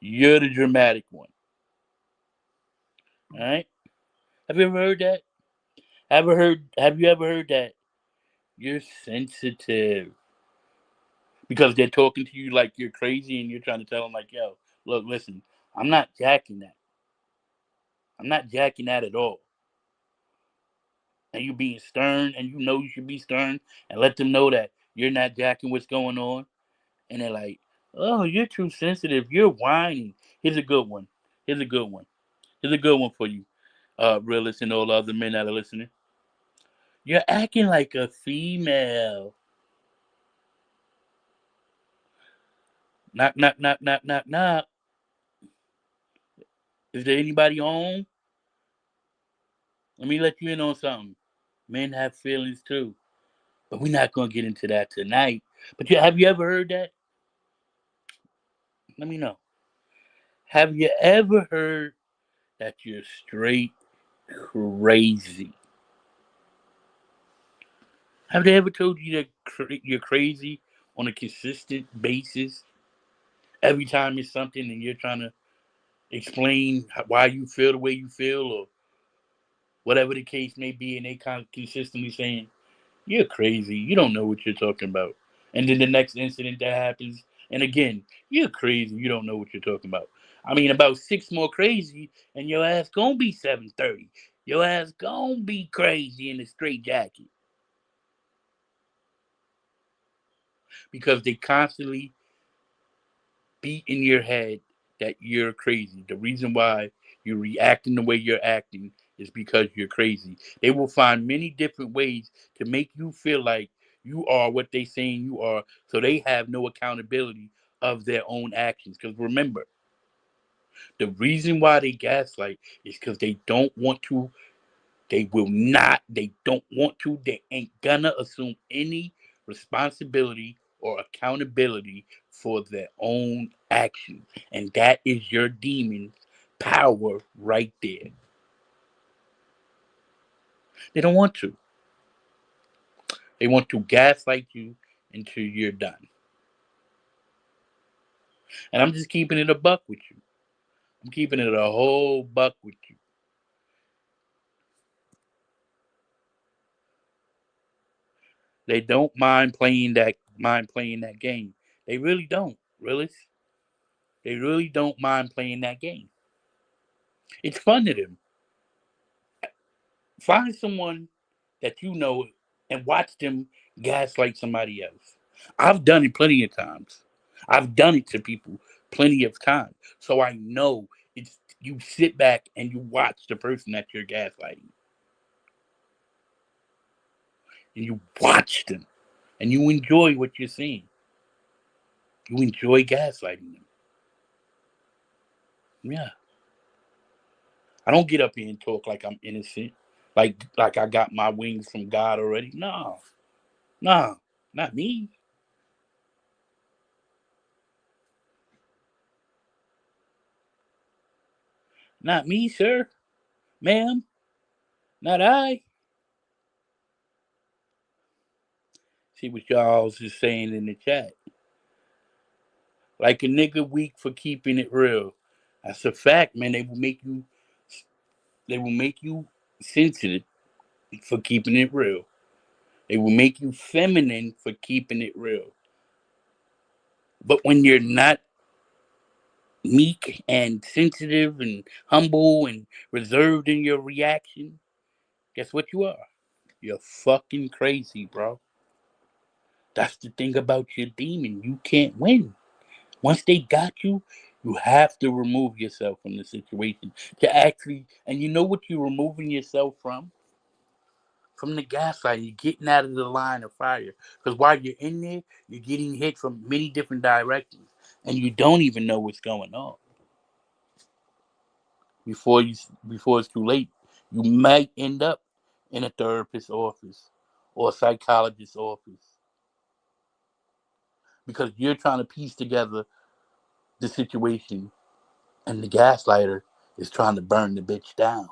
You're the dramatic one. Alright? Have you ever heard that? Have you ever heard that? You're sensitive. Because they're talking to you like you're crazy and you're trying to tell them like, yo, look, listen, I'm not jacking that. I'm not jacking that at all. And you being stern, and you should be stern and let them know that you're not jacking what's going on. And they're like, oh, you're too sensitive. You're whining. Here's a good one. Here's a good one. Here's a good one for you, realists and all the other men that are listening. You're acting like a female. Knock, knock, knock, knock, knock, knock. Is there anybody home? Let me let you in on something. Men have feelings too. But we're not going to get into that tonight. But have you ever heard that? Let me know. Have you ever heard that you're straight crazy? Have they ever told you that you're crazy on a consistent basis? Every time it's something and you're trying to explain why you feel the way you feel, or whatever the case may be, and they kind of consistently saying, you're crazy. You don't know what you're talking about. And then the next incident that happens, and again, you're crazy. You don't know what you're talking about. I mean, about six more crazy, and your ass gonna be 7:30. Your ass gonna be crazy in a straight jacket, because they constantly beat in your head that you're crazy. The reason why you're reacting the way you're acting is because you're crazy. They will find many different ways to make you feel like you are what they saying you are, so they have no accountability of their own actions. Because remember, the reason why they gaslight is because they don't want to, they will not, they don't want to, they ain't gonna assume any responsibility or accountability for their own actions. And that is your demon's power right there. They don't want to. They want to gaslight you until you're done. And I'm just keeping it a buck with you. I'm keeping it a whole buck with you. They don't mind playing that game. They really don't, really. They really don't mind playing that game. It's fun to them. Find someone that you know and watch them gaslight somebody else. I've done it plenty of times. I've done it to people plenty of times. So I know it's you sit back and you watch the person that you're gaslighting. And you watch them. And you enjoy what you're seeing. You enjoy gaslighting them. Yeah. I don't get up here and talk like I'm innocent. Like I got my wings from God already. No. No. Not me. Not me, sir. Ma'am. Not I. See what y'all is saying in the chat. Like a nigga weak for keeping it real. That's a fact, man. They will make you sensitive for keeping it real. They will make you feminine for keeping it real. But when you're not meek and sensitive and humble and reserved in your reaction, guess what you are? You're fucking crazy, bro. That's the thing about your demon. You can't win. Once they got you, you have to remove yourself from the situation to actually, and you know what you're removing yourself from? From the gaslight. You're getting out of the line of fire. Because while you're in there, you're getting hit from many different directions, and you don't even know what's going on. Before it's too late, you might end up in a therapist's office or a psychologist's office because you're trying to piece together the situation, and the gaslighter is trying to burn the bitch down.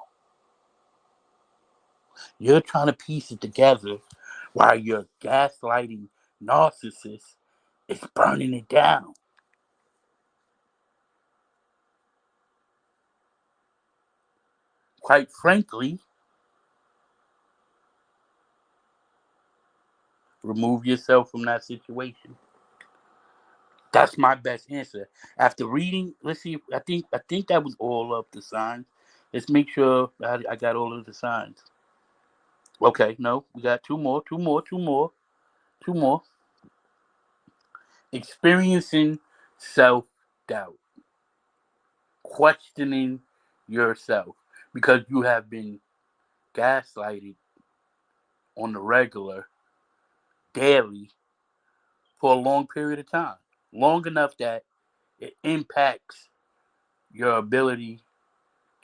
You're trying to piece it together while your gaslighting narcissist is burning it down. Quite frankly, remove yourself from that situation. That's my best answer. After reading, let's see. I think that was all of the signs. Let's make sure I got all of the signs. Okay, no, we got two more, two more, two more, two more. Experiencing self doubt, questioning yourself because you have been gaslighted on the regular, daily, for a long period of time, long enough that it impacts your ability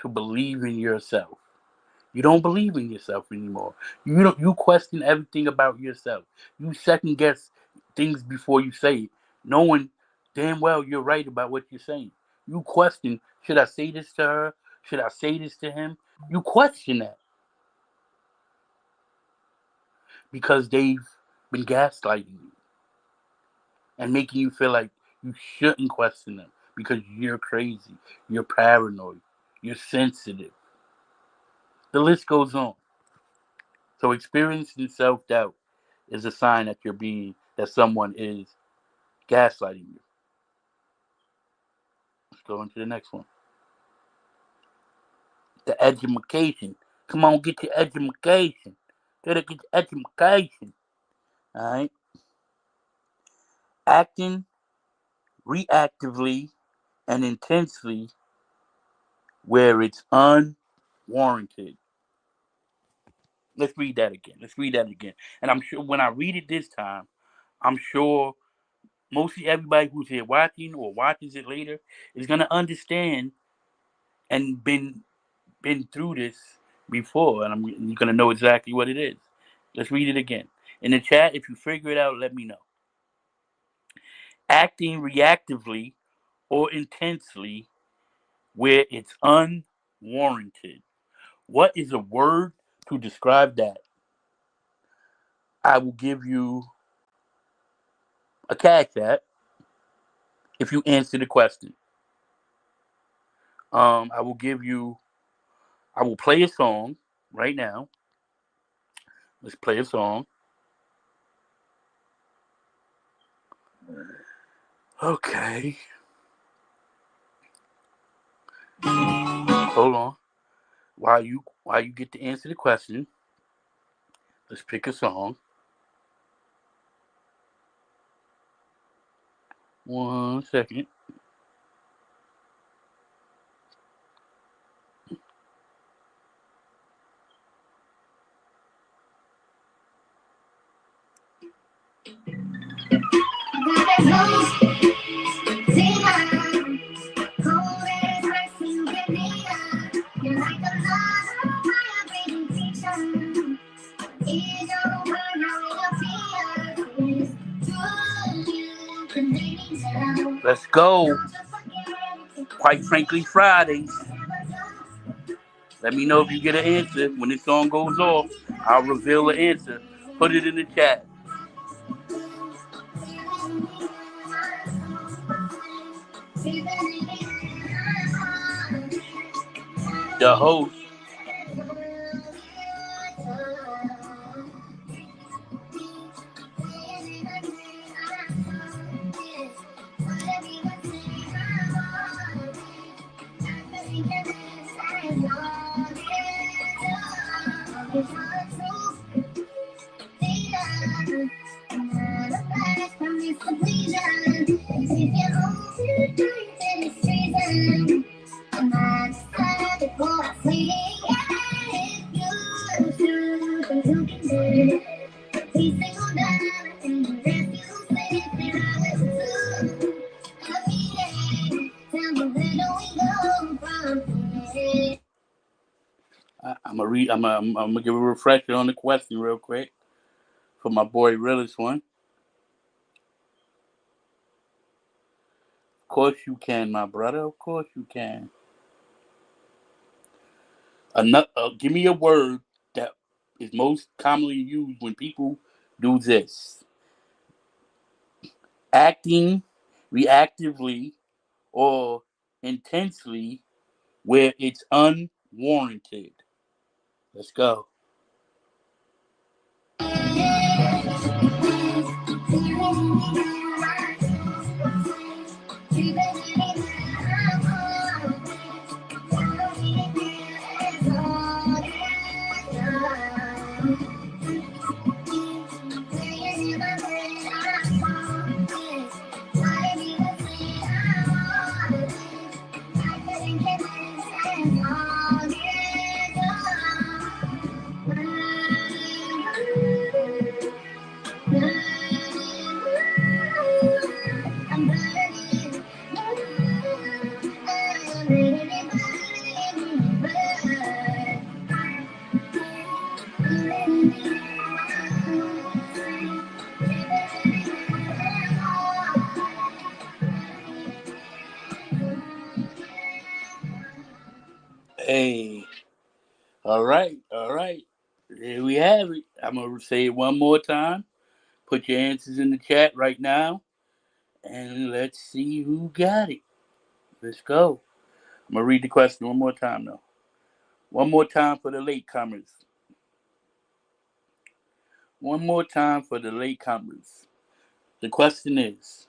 to believe in yourself. You don't believe in yourself anymore. You question everything about yourself. You second guess things before you say it, knowing damn well you're right about what you're saying. You question, should I say this to her? Should I say this to him? You question that because they've been gaslighting you and making you feel like you shouldn't question them because you're crazy, you're paranoid, you're sensitive. The list goes on. So experiencing self doubt is a sign that someone is gaslighting you. Let's go into the next one. The education. Come on, get your education. Gotta get your education. Alright? Acting reactively and intensely where it's unwarranted. Let's read that again. Let's read that again. And I'm sure when I read it this time, I'm sure mostly everybody who's here watching or watches it later is gonna understand and been through this before, and you're gonna know exactly what it is. Let's read it again in the chat. If you figure it out, let me know. Acting reactively or intensely where it's unwarranted. What is a word to describe that? I will give you a cash app if you answer the question. I will give you. I will play a song right now. Let's play a song. Okay. Hold on. While you While you get to answer the question, let's pick a song. 1 second. Let's go. Quite frankly, Fridays. Let me know if you get an answer. When this song goes off, I'll reveal the answer. Put it in the chat. The host. I'm gonna give a refresher on the question real quick for my boy realist one. Of course you can, my brother. Of course you can. Give me a word that is most commonly used when people do this: acting reactively or intensely where it's unwarranted. Let's go. Hey, all right, all right. There we have it. I'm gonna say it one more time. Put your answers in the chat right now, and let's see who got it. Let's go. I'm gonna read the question one more time, though. One more time for the latecomers. One more time for the latecomers. The question is: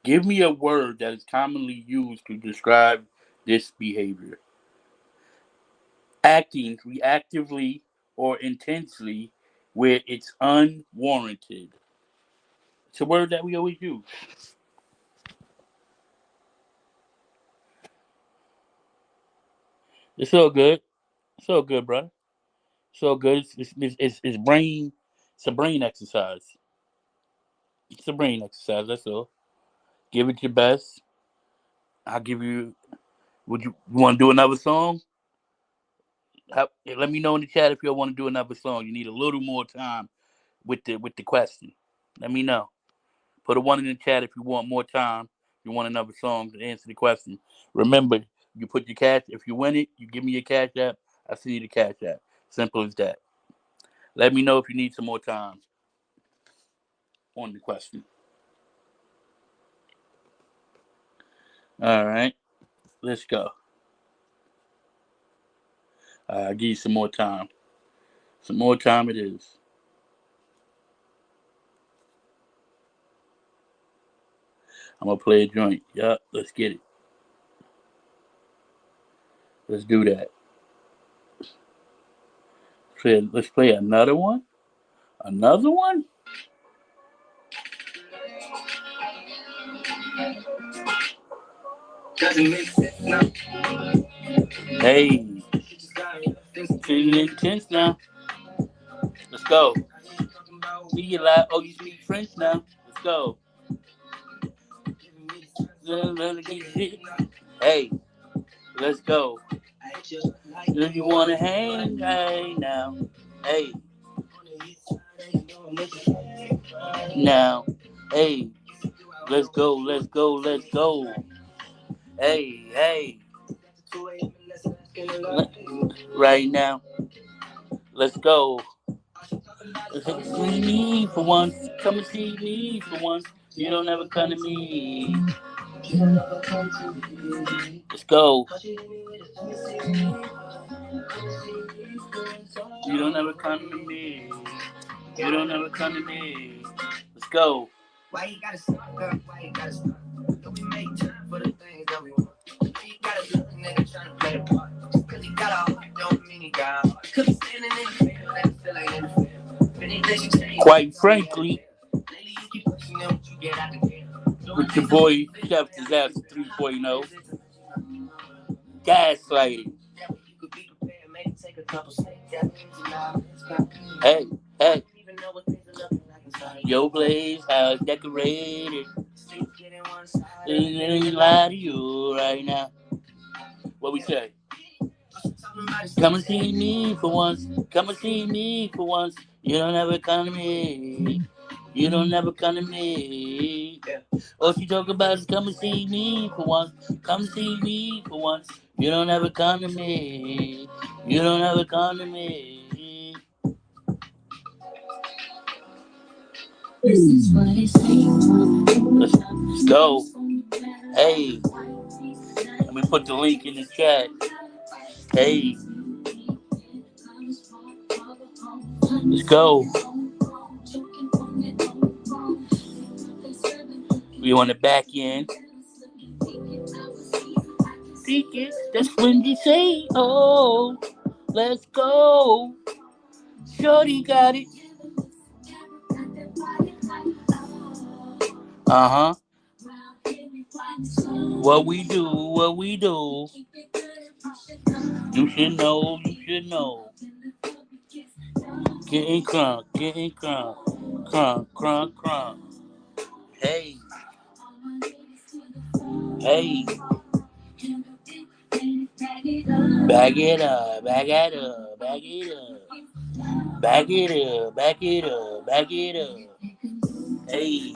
give me a word that is commonly used to describe this behavior. Acting reactively or intensely where it's unwarranted. It's a word that we always use. It's all good. It's all good, brother. It's all good. It's brain. It's a brain exercise. It's a brain exercise. That's all. Give it your best. I'll give you. Would you want to do another song? Let me know in the chat if you want to do another song. You need a little more time with the question. Let me know. Put a one in the chat if you want more time. If you want another song to answer the question. Remember, you put your cash. If you win it, you give me your cash app. I send you the cash app. Simple as that. Let me know if you need some more time on the question. All right, let's go. I'll give you some more time. Some more time it is. I'm gonna play a joint. Yup, let's get it. Let's do that. Let's play another one. Another one? Hey, pretty intense now. Let's go. See you live. Oh, you speak French now. Let's go. Hey, let's go. Do you wanna hang? Hey now. Hey, now. Hey, let's go. Let's go. Let's go. Hey, hey. Right now. Let's go. See me for once. Come and see me for once. You don't ever come to me. Let's go. You don't ever come to me. You don't ever come to me. Let's go. Why you gotta stop, girl? Why you gotta stop? Don't we make time for the things that we want? You gotta look nigga trying to play the part. Just cause he got a heart, don't mean he got a heart. Cause he's standing in the field, that feel like in the field. Quite frankly, with your boy Chef Disaster 3.0, Gaslighting. Hey, hey. Yo, Blaze, how it's decorated. Ain't lie to you right now. What we say? Come and see me for once. Come and see me for once. You don't ever come to me. You don't ever come to me. All she talk about is come and see me for once. Come see me for once. You don't ever come to me. You don't ever come to me. Let's go. Hey, let me put the link in the chat. Hey, let's go. We on the back end. That's when they say, oh, let's go. Shorty got it. Uh-huh. What we do, what we do. You should know, you should know. Getting crunk, getting crunk. Crunk, crunk, crunk. Hey. Hey. Bag it up, bag it up, bag it up. Bag it up, bag it up, bag it up. Hey.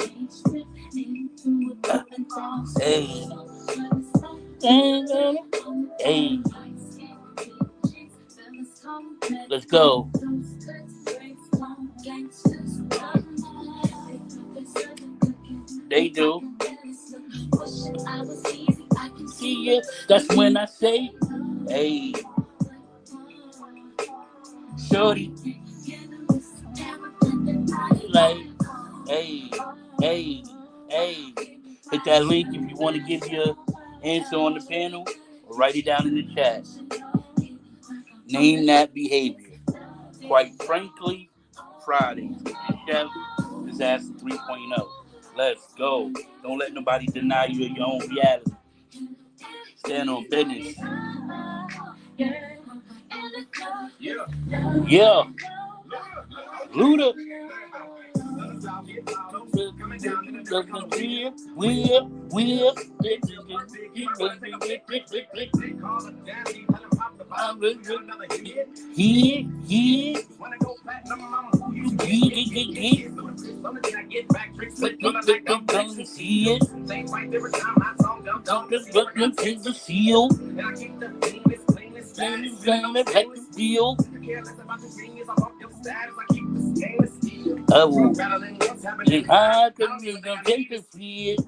Hey. Hey. Let's go. They do. See ya. That's when I say, hey. Shorty. Like, hey, hey, hey. Hit that link if you want to give your answer on the panel or write it down in the chat. Name that behavior. Quite frankly, Fridays with your chef, Disaster 3.0. Let's go. Don't let nobody deny you of your own reality. Stand on business. Yeah. Luda. We're. Here. Don't see it. Don't take the seal. Deal. Oh, and I couldn't take the feed.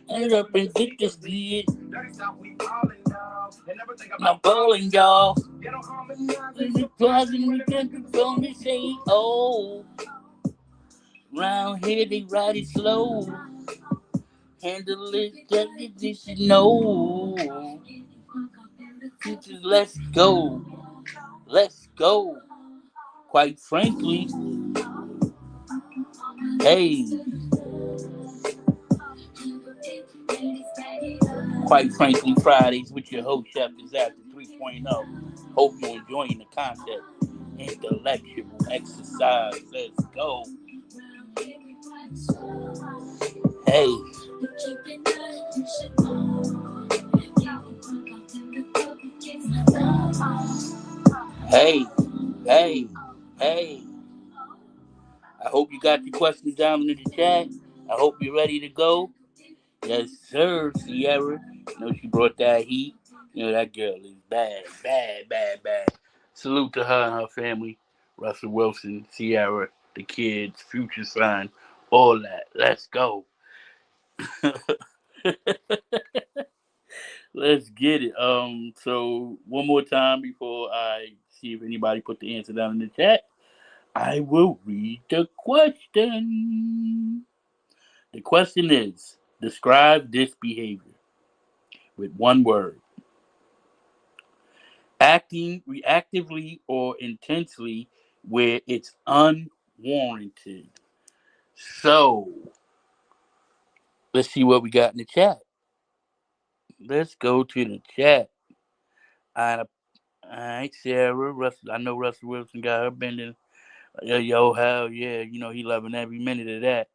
End up and get this beat. I'm balling, y'all. Surprising me, can't control me, say, oh. Round here, they ride it slow. Handle it, that you should know. Let's go. Let's go. Quite frankly, hey, quite frankly, Fridays with your host, Chef Disaster 3.0. Hope you're enjoying the concept. Intellectual exercise. Let's go. Hey, hey, hey, hey. I hope you got your questions down in the chat. I hope you're ready to go. Yes, sir, Sierra. You know she brought that heat. You know that girl is bad, bad, bad, bad. Salute to her and her family. Russell Wilson, Sierra, the kids, Future Son, all that. Let's go. Let's get it. So one more time before I see if anybody put the answer down in the chat, I will read the question. The question is: describe this behavior with one word. Acting reactively or intensely where it's unwarranted. So let's see what we got in the chat. Let's go to the chat. All right, Sarah. Russell, I know Russell Wilson got her bending. Yo, hell yeah. You know he loving every minute of that.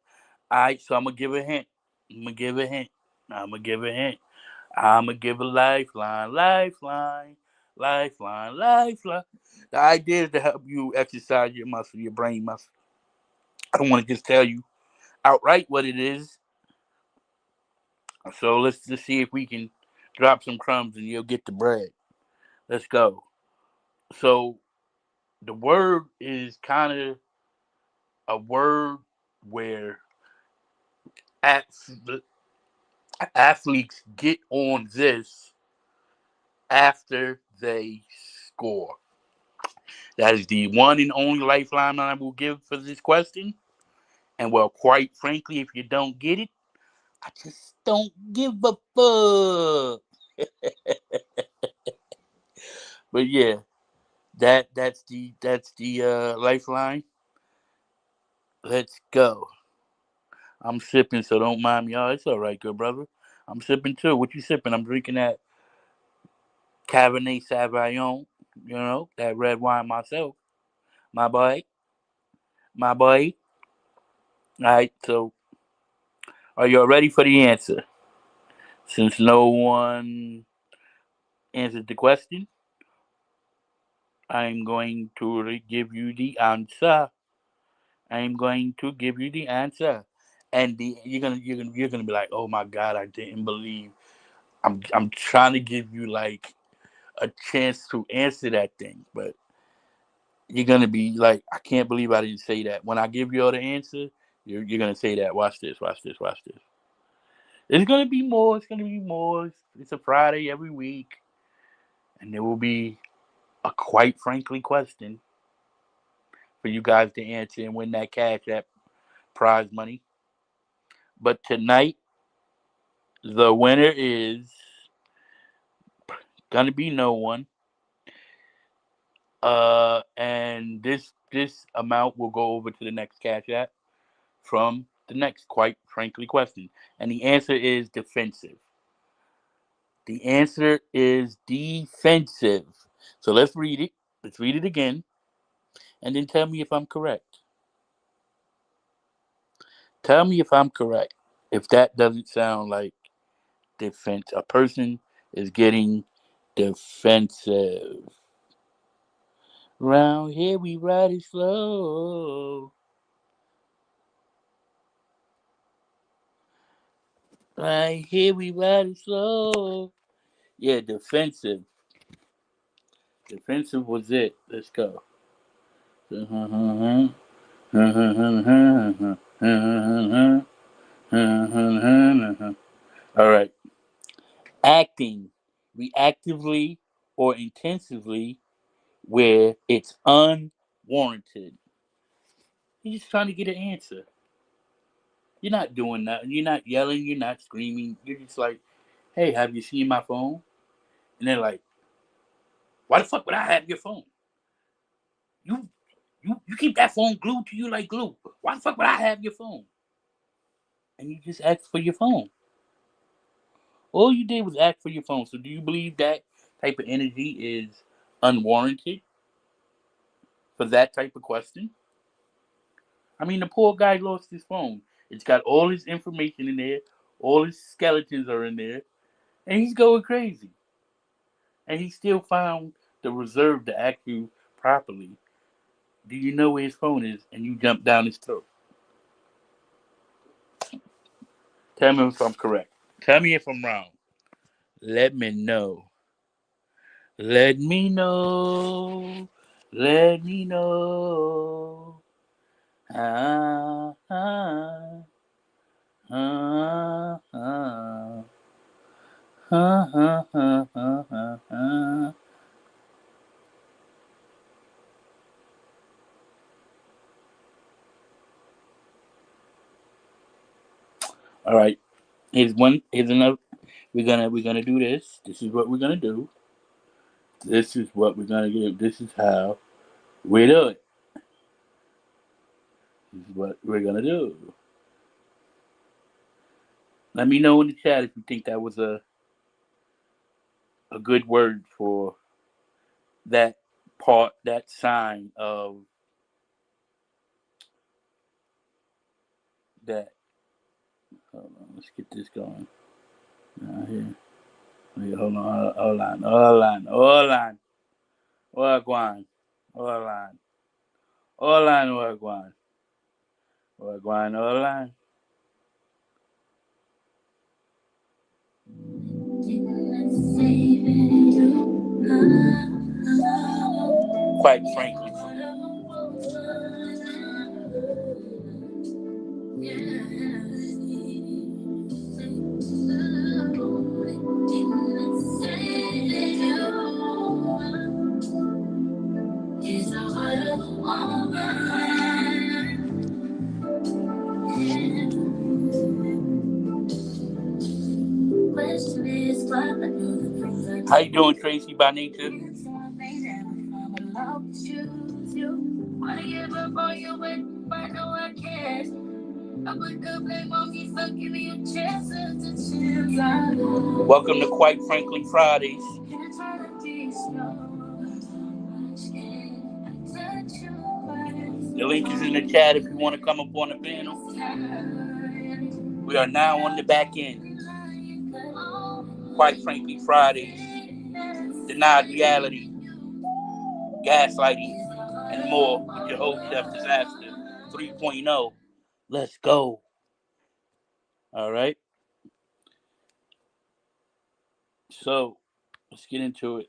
All right, so I'm gonna give a hint. I'm gonna give a hint. I'm gonna give a hint. I'm gonna give a lifeline, lifeline, lifeline, lifeline. The idea is to help you exercise your muscle, your brain muscle. I don't want to just tell you outright what it is. So let's just see if we can drop some crumbs and you'll get the bread. Let's go. So the word is kind of a word where ath- athletes get on this after they score. That is the one and only lifeline I will give for this question. And well, quite frankly, if you don't get it, I just don't give a fuck. But yeah, that's the lifeline. Let's go. I'm sipping, so don't mind me. Oh, it's all right, good brother. I'm sipping too. What you sipping? I'm drinking that Cabernet Sauvignon. You know that red wine myself. My boy, my boy. All right. So, are you ready for the answer? Since no one answered the question, I'm going to give you the answer. I'm going to give you the answer, and you're gonna be like, oh my god, I didn't believe. I'm trying to give you like a chance to answer that thing, but you're gonna be like, I can't believe I didn't say that. When I give you all the answer, you're gonna say that. Watch this. Watch this. Watch this. It's gonna be more. It's gonna be more. It's a Friday every week, and there will be a quite frankly question for you guys to answer and win that cash app prize money. But tonight, the winner is gonna be no one. And this amount will go over to the next cash app from the next quite frankly question. And the answer is defensive. The answer is defensive. So let's read it. Let's read it again, and then tell me if I'm correct. Tell me if I'm correct. If that doesn't sound like defense, a person is getting defensive. Round here we ride it slow. Right here we ride it slow. Yeah, defensive. Defensive was it. Let's go. All right. Acting reactively or intensively where it's unwarranted. You're just trying to get an answer. You're not doing nothing. You're not yelling. You're not screaming. You're just like, hey, have you seen my phone? And they're like, why the fuck would I have your phone? You you keep that phone glued to you like glue. Why the fuck would I have your phone? And you just asked for your phone. All you did was ask for your phone. So do you believe that type of energy is unwarranted for that type of question? I mean, the poor guy lost his phone. It's got all his information in there. All his skeletons are in there, and he's going crazy. And he still found the reserve to ask you properly. Do you know where his phone is? And you jump down his throat. Tell me if I'm correct. Tell me if I'm wrong. Let me know. Let me know. Let me know. Ah, ah, ah, ah, ah, ah, ah, ah, ah. All right. Here's one. Here's another. We're gonna do this. This is what we're gonna do. This is what we're gonna do. This is how we do it. This is what we're gonna do. Let me know in the chat if you think that was a good word for that part, that sign of that. Hold on, let's get this going. Here. Wait, hold on, hold on. Wagwan, hold on, wagwan, hold on. Quite frankly, how you doing, Tracy? By nature. Welcome to Quite Frankly Fridays. The link is in the chat if you want to come up on the panel. We are now on the back end. Quite Frankly Fridays. Denied Reality, Gaslighting, and more with your host, Chef Disaster 3.0. Let's go. All right. So let's get into it.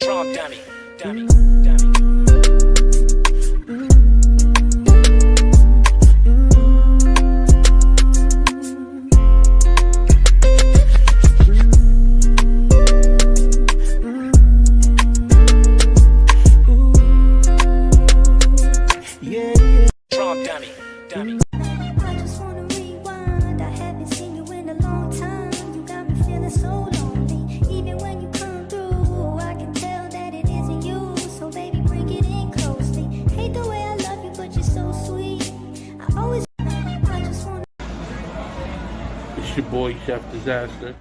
Prom dummy, dummy, dummy. Prom dummy, dummy. I just wanna rewind. I haven't seen you in a long time. You got me feeling so lonely. Even when you come through, I can tell that it isn't you. So baby, bring it in closely. Hate the way I love you, but you're so sweet. I just wanna. It's your boy, Chef Disaster.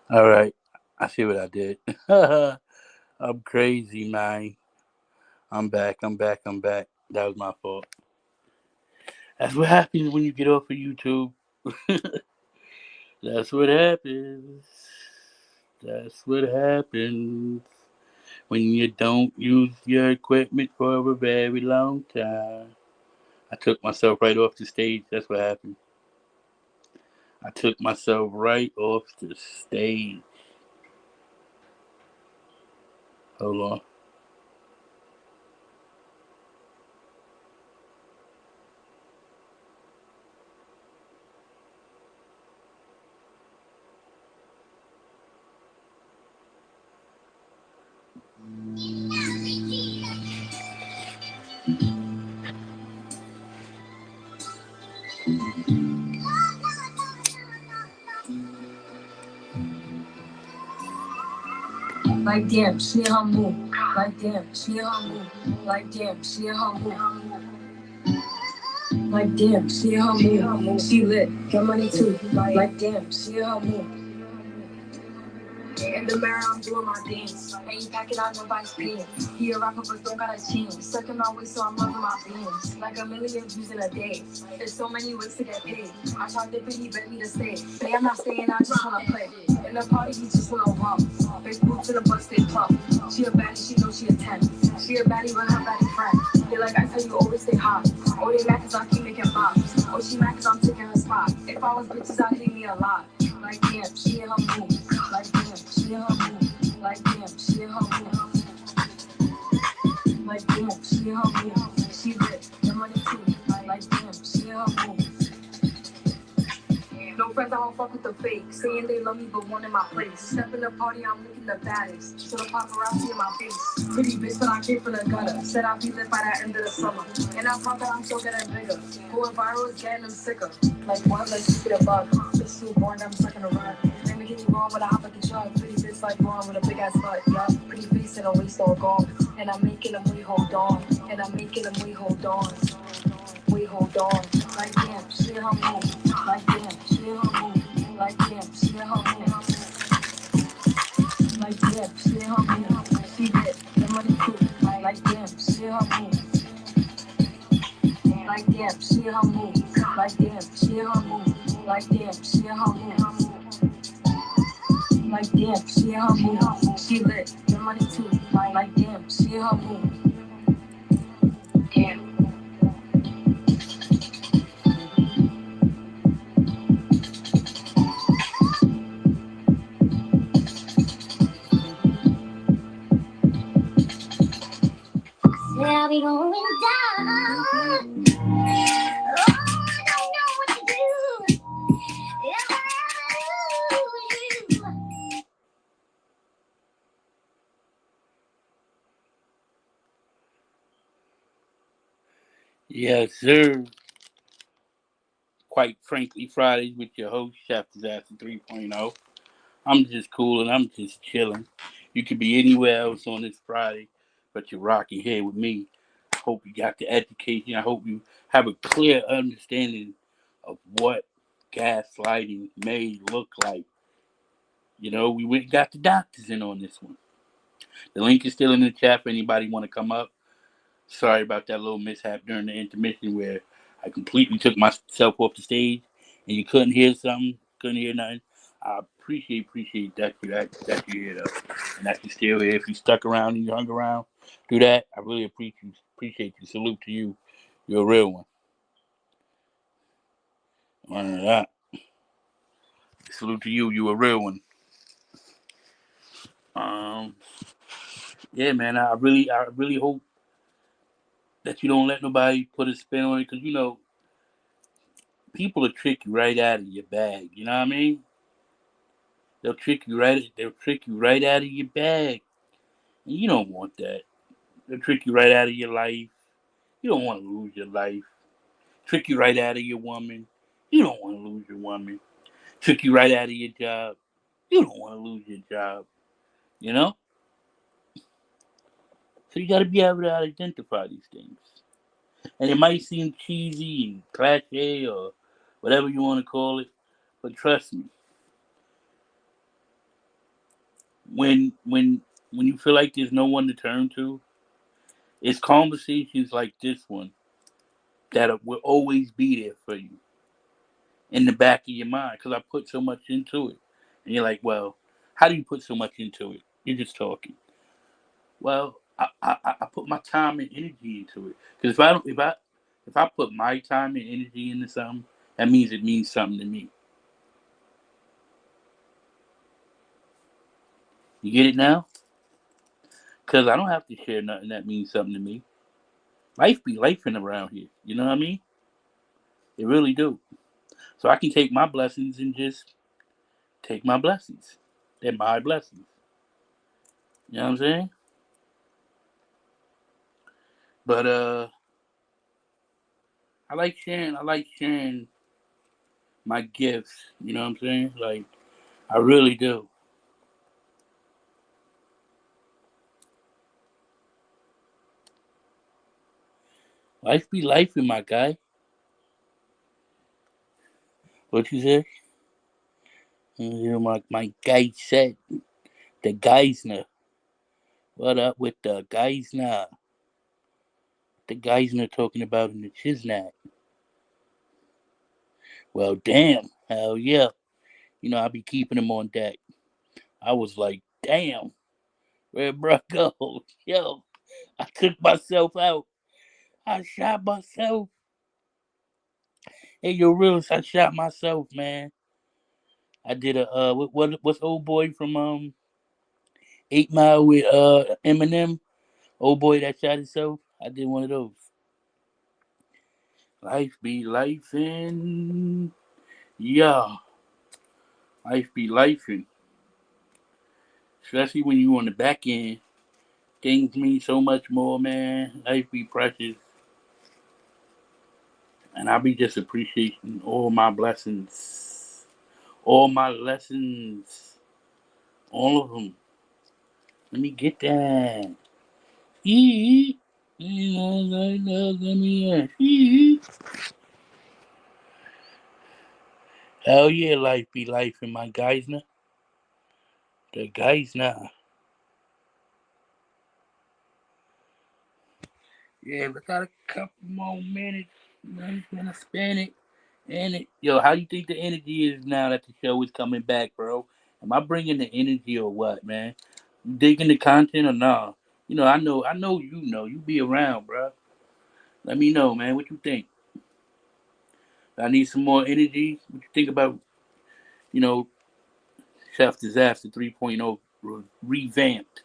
All right. I see what I did. I'm crazy, man. I'm back. I'm back. I'm back. That was my fault. That's what happens when you get off of YouTube. That's what happens. That's what happens when you don't use your equipment for a very long time. I took myself right off the stage. That's what happened. I took myself right off the stage. Hold on. Like damn, she in her mood. Like damn, she in her mood. Like damn, she in her mood. Like damn, she in her mood. She lit, get money too. Like damn, she in her mood. In the mirror, I'm doing my dance. Ain't packing out nobody's pants. He a rapper, but don't got a chance. Sucking my waist, so I'm loving my bands. Like a million views in a day. There's so many ways to get paid. I tried to he begged me to stay. Say I'm not staying, I just wanna play. In the party, he just wanna romp. Big boots in the bus, they plump. She a baddie, she knows she a 10. She a baddie with her baddie friend. They like I tell you, always stay hot. Oh, they mad cause I keep making bops. Oh, she mad cause I'm taking her spot. If I was bitches, I'd hate me a lot. Like damn, she in her mood. Like damn, she in her mood. Like damn, she in her mood. Like damn, she in her mood. She lit, the money too. Like damn, she in her mood. No friends, I don't fuck with the fake. Saying they love me, but one in my place. Step in the party, I'm looking the baddest. So the paparazzi in my face. Pretty bitch, but I came from the gutter. Said I'll be lit by the end of the summer. And I thought that I'm still getting bigger. Going viral is getting them sicker. Like one, let's keep it a bug. Bitch too born, I'm stuck in a run. Let me get you wrong when I hop like a truck. Pretty bitch like blonde with a big ass butt. Yup, pretty face and a waist all gone. And I'm making them we hold on. And I'm making them we hold on. We hold on. Like damn, she in her mood. Like damn, she in her mood. Like damn, she in her mood. Like damn, she in her mood. She lit, the money too. Like damn, she in her mood. Like damn, she in her mood. Like damn, she in her mood. Like damn, she in her mood. Like damn, she in her mood. She lit, the money too. Like damn, she in her mood. Damn. Now we going down. Oh, I don't know what to do. If I ever lose you. Yes, sir. Quite Frankly Fridays with your host, Chef Disaster 3.0. I'm just cool and I'm just chilling. You could be anywhere else on this Friday, but you're rocking here with me. I hope you got the education. I hope you have a clear understanding of what gaslighting may look like. You know, we went and got the doctors in on this one. The link is still in the chat for anybody want to come up. Sorry about that little mishap during the intermission where I completely took myself off the stage and you couldn't hear something, couldn't hear nothing. I appreciate that you here though, and that you still here. If you stuck around and you hung around, do that. I really appreciate you. Salute to you. You're a real one. That. Salute to you. You a real one. Um, yeah, man. I really hope that you don't let nobody put a spin on it, because people will trick you right out of your bag. You know what I mean? They'll trick you right out of your bag. And you don't want that. They'll trick you right out of your life. You don't want to lose your life. Trick you right out of your woman. You don't want to lose your woman. Trick you right out of your job. You don't want to lose your job. You know? So you gotta be able to identify these things. And it might seem cheesy and cliche or whatever you want to call it, but trust me, when you feel like there's no one to turn to, it's conversations like this one that will always be there for you in the back of your mind, because I put so much into it. And you're like, well, how do you put so much into it? You're just talking. Well, I put my time and energy into it, because if I put my time and energy into something, that means it means something to me. You get it now? Because I don't have to share nothing that means something to me. Life be lifing around here. You know what I mean? It really do. So I can take my blessings and just take my blessings. They're my blessings. You know what I'm saying? But I like sharing my gifts. You know what I'm saying? Like, I really do. Life be life in my guy. What you say? You know, my guy said, the Geisner. What up with the Geisner? The Geisner talking about in the Chisnat. Well, damn. Hell yeah. I be keeping him on deck. I was like, damn, where'd bruh go? Yo, I took myself out. I shot myself. Hey, yo, realist, I shot myself, man. I did a what's old boy from 8 Mile with Eminem? Old boy that shot himself. I did one of those. Life be life in yeah. Life be life in. Especially when you on the back end. Things mean so much more, man. Life be precious. And I be just appreciating all my blessings. All my lessons. All of them. Let me get that. Eee. Let me Eee. Hell yeah, life be life in my Geisner. The Geisner. Yeah, we got a couple more minutes. I'm gonna spin it. And yo, how you think the energy is now that the show is coming back, bro? Am I bringing the energy or what, man? You digging the content or nah? I know you know. You be around, bro. Let me know, man. What you think? I need some more energy. What you think about, you know, Chef Disaster 3.0 revamped?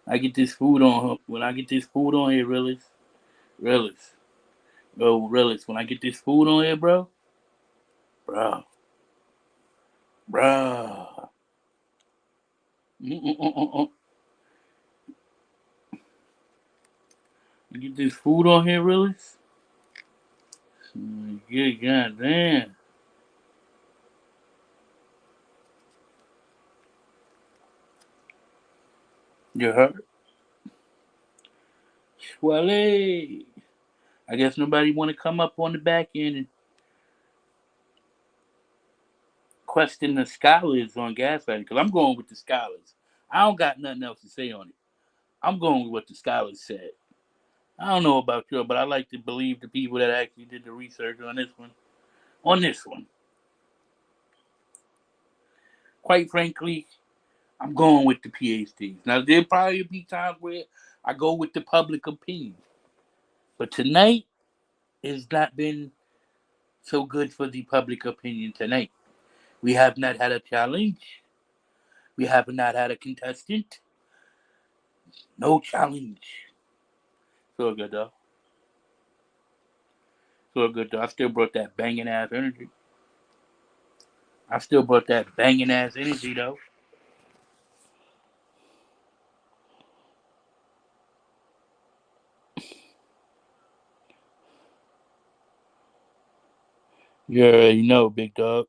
I get this food on when I get this food on here, realist, bro, realist. When I get this food on here, bro, bro. Mm-mm-mm-mm. I get this food on here, realist. Good goddamn. You heard? Swale. I guess nobody want to come up on the back end and question the scholars on gaslighting because I'm going with the scholars. I don't got nothing else to say on it. I'm going with what the scholars said. I don't know about you, but I like to believe the people that actually did the research on this one. On this one, quite frankly, I'm going with the PhDs. Now there'll probably be times where I go with the public opinion, but tonight has not been so good for the public opinion tonight. We have not had a challenge. We have not had a contestant. No challenge. So good though. So good though. I still brought that banging ass energy. I still brought that banging ass energy though. You already know, big dog.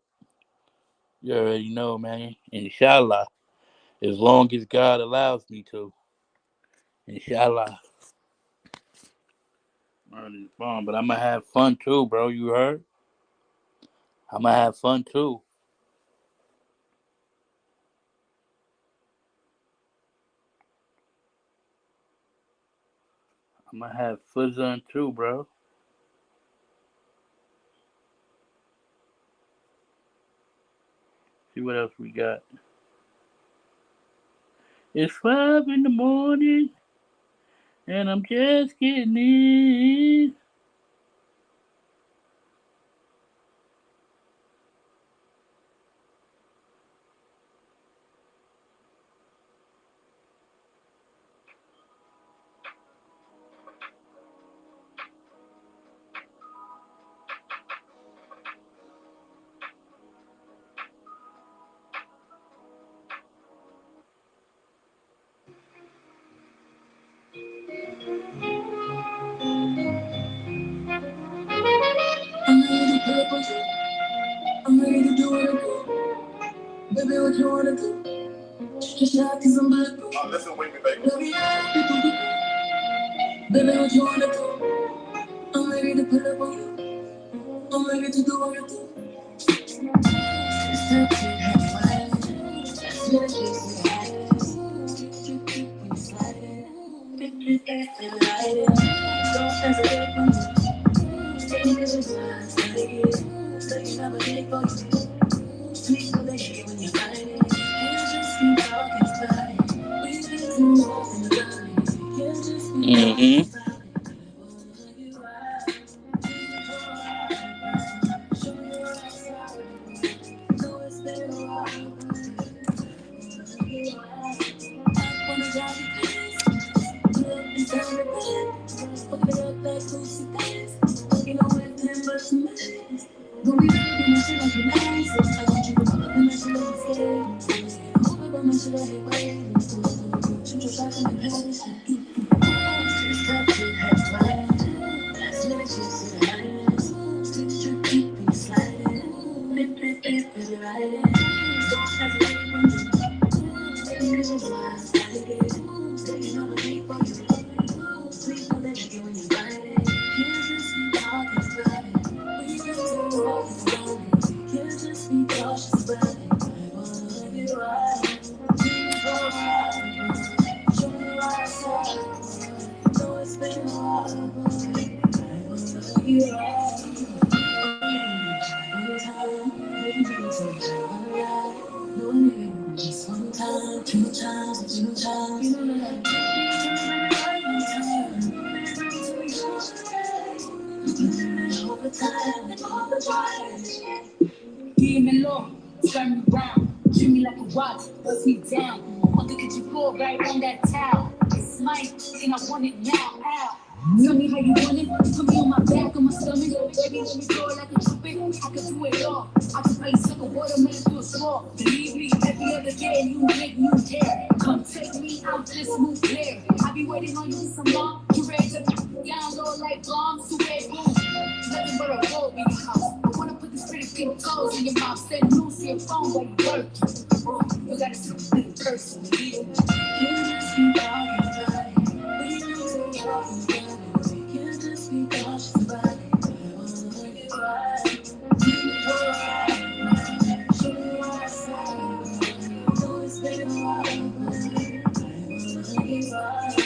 You already know, man. Inshallah. As long as God allows me to. Inshallah. It's fun, but I'm gonna have fun too, bro. You heard? I'm gonna have fun too. I'm gonna have fun too, bro. See what else we got. It's 5 in the morning, and I'm just getting in. I'm ready to play with you. I'm ready to do what I do. Baby, what you wanna do? Just shout cause I'm bulletproof. Oh, listen with me, baby. Baby, baby, what you wanna do? I'm ready to pull up on you. I'm ready to do what I do. It's time to have fun. That's what you say. When you slide it, feel light it. Don't hesitate when you take it as fast. Take it. So you never take for you. Sweet baby when you find it. Can't just keep talking about it. We need to walk in the valley. Can't just be talking about it. Give me low, turn me round, treat me like a rock, bust me down. Mother, could you pull right on that towel? It's mine, and I want it now. Ow. Tell me how you want it. Put me on my back, on my stomach. Baby, let me throw it like a trumpet. I can do it all. I can play sucker watermelon to a straw. Believe me, every other day you make new hair. Come take me out this smooth hair. I be waiting on you some more. You ready to down low like bombs to red boom. nothing but a war in your house. I wanna put this pretty pink clothes in your mouth. Send Lucy your phone while you work. You gotta see the person. You just be talking about it. We know you're talking about it. You just be cautious about it. I wanna make it right. Show me what I say. I know it's been a while, but I wanna make it right.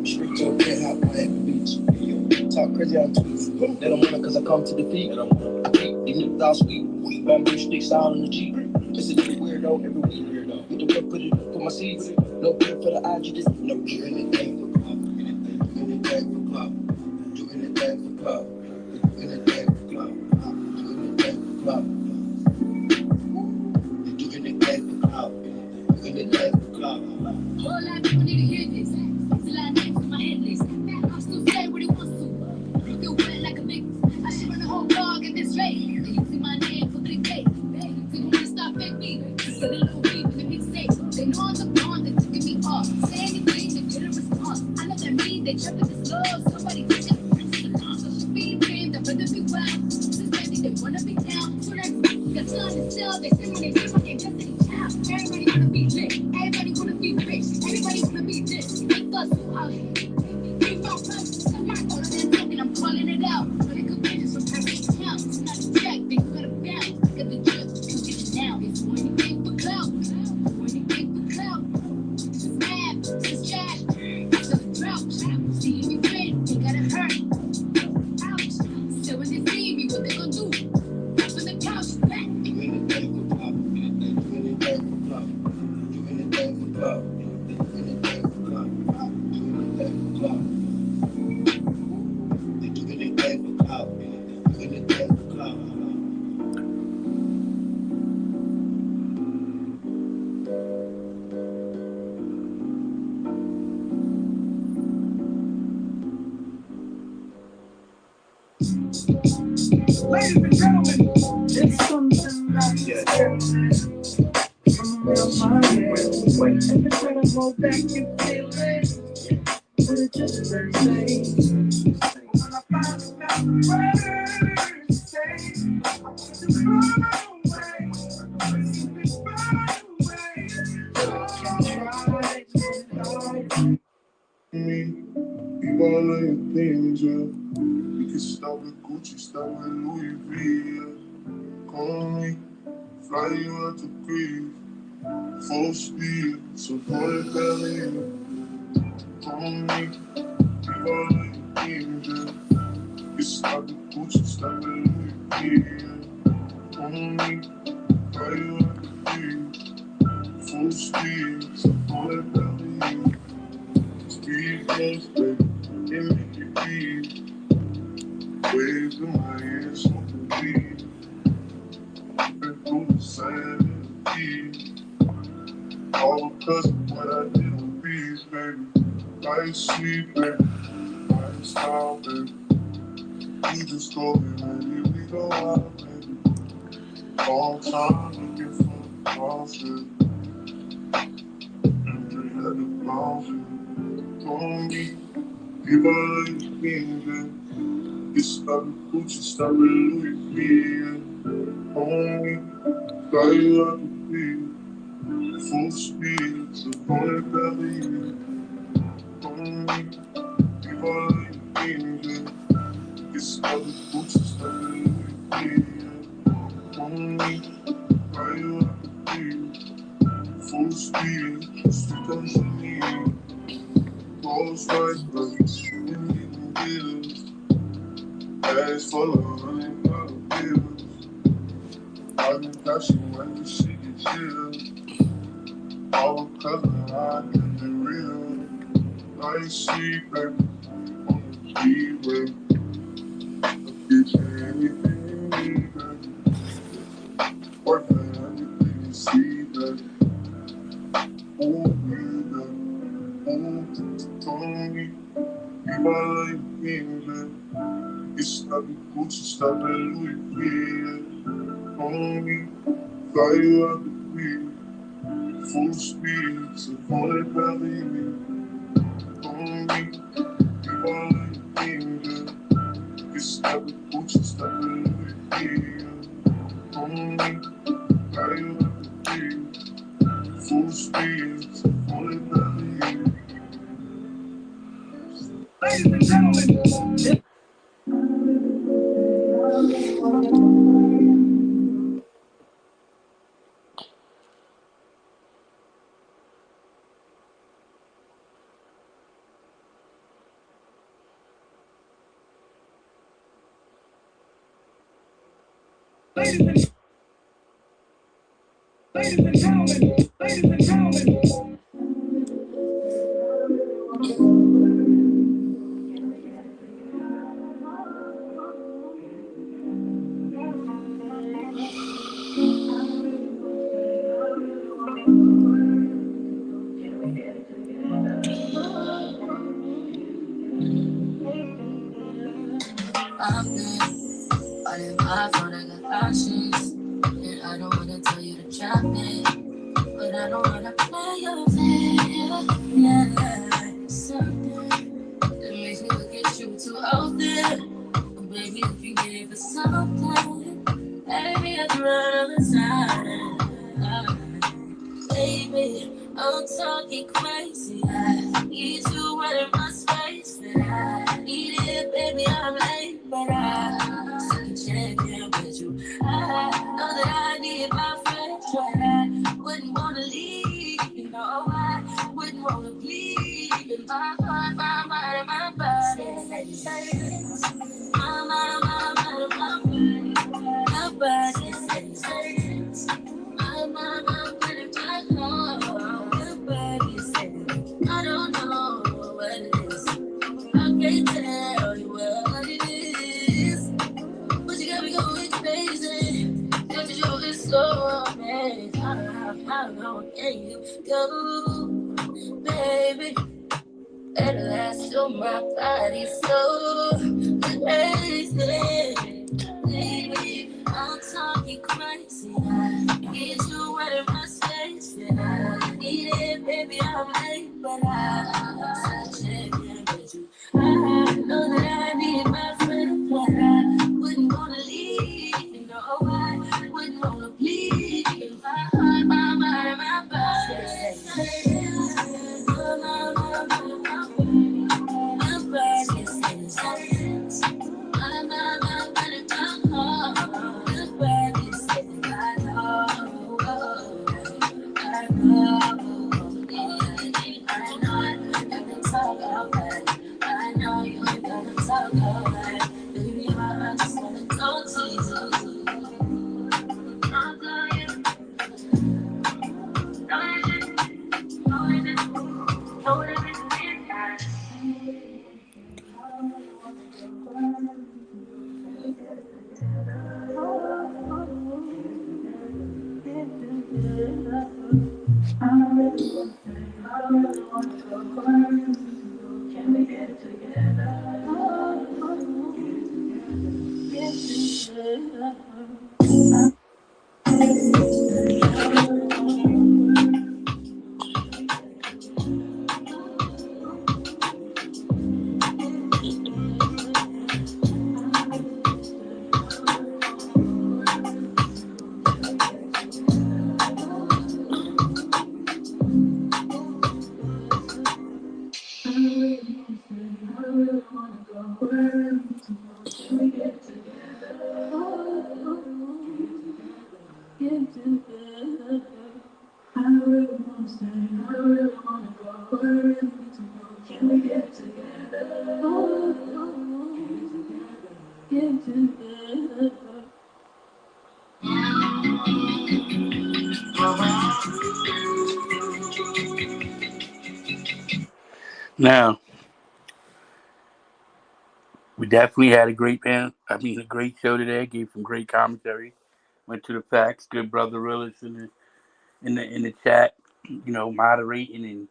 Straight to a penthouse, Miami Beach. Talk crazy on tweets. They don't want it cause I come to defeat. I keep these niggas all sweet. Bamboo sticks out on the Jeep. It's a little weirdo, every week. Get the work, put it for my seeds. No care for the IG, just no do anything for club. Do anything for club. Do anything for club. Do anything for club. Do anything for club. Do anything for club. Do anything for club. Whole lot of people need to hear this. It's a lot of names on my hit list. I'm still saying what he wants to. Looking wet like a mix. I should run the whole blog at this rate. They using my name for clickbait. They want to stop fake me. Just get a little beef in the mixtape. They know I'm the blonde that's taking me off. Say anything to get a response. I know that mean they jump with this love. Somebody get that friends in the car. So she be dreamed. I'd rather be wild. This baby, they wanna be down. So that's got son and still. They say when they say my name, just any child. Everybody wanna be lit. Everybody wanna be rich. Everybody wanna be this. Make us who out here. Keep on pushing. I'm not calling that talking. I'm calling it out. But it could be just from every count. It's not a check. They gotta bounce. Get the drip. You get it now. It's for anything for clout. For anything for clout. This is mad. This is jack. It's a drought. See me win. They gotta hurt. Ouch. So when they see me, what they gonna do? Up on the couch. Back. Do anything for club. Do anything for club. Do anything for club. Do anything for club. Do anything for club. They do anything for club. Do anything for club. Ladies and gentlemen, it's something like from real mind. Every time I go back, you feel it. But it just doesn't say. When I finally found the words to say, I want to run away. I want to be run away. So I can try to hide me. You all of your things, yeah. You can stop with Gucci, stop with Louis V, yeah. Call me, fly you out to Greece, full speed, so call it belly, yeah. Call me, you all of your things, yeah. You can stop with Gucci, stop with Louis V, yeah. Call me, fly you out to Greece, full speed, so call it belly, yeah. Speed close, baby, and make it beat. Waves in my hands, smoking weed. Been through the sand and the heat. All because of what I did with bees, baby. Like sweet, baby. Like style, baby. You just told me, baby, we go out, baby. All time looking for the closet. And they had the closet. Told me, people like me, baby. You stop with Gucci, stop with Louis V, yeah. Homie, fly you out to sea, full speed, so call it belly, yeah. Homie, people like me, yeah. You stop with Gucci, stop with Louis V, yeah. Homie, fly you out to sea, full speed, sweet as you need. Rolls Royce, baby, in years. Bags full of $100 bills. I've been passion when the shit gets chill. All because I kept it real. I ain't see baby on the freeway. Get you anything you need, baby. Work for everything you see, baby. Ooh, baby. Ooh, Tony. You my life, baby. It's stuck in Gucci, stuck in Louis V. Homie, fly you out the queen. Full speed, so call it Valley. Homie, you my life, baby. It's stuck in Gucci, stuck in Louis V. Homie, fly you out the queen. Full speed, so call it Valley. Ladies and gentlemen, ladies and ladies and gentlemen, ladies and gentlemen. I'm good. All in my phone, I got options. And I don't wanna tell you to drop it. But I don't wanna play your fair. Yeah, something that makes me look at you too often. But baby, if you give it something, baby, I'd rather sign. Baby, I'm talking crazy. I need you right in my space. That I need it, baby. I'm late, but I second check in with you. I know that I need my friends, but I wouldn't wanna leave. You know, I wouldn't wanna bleed in my heart, my mind, and my body. My mind, my mind, my body. My body says, my mind, my body, my heart. Your body says, I don't know what it is. I can't tell you what it is. But you got me going crazy. Don't you know it's so amazing? How long can you go, baby? At last, oh my body so crazy. Baby, I'm talking crazy. I need you right in my space. And I need it, baby. I'm late, but I'm such a with you. I know that I need my friend, but I wouldn't wanna leave. You know, I wouldn't wanna bleed. My heart, my mind, and my body. My body says, Now, we definitely had a great show today. Gave some great commentary. Went to the facts. Good brother Willis in the chat. Moderating and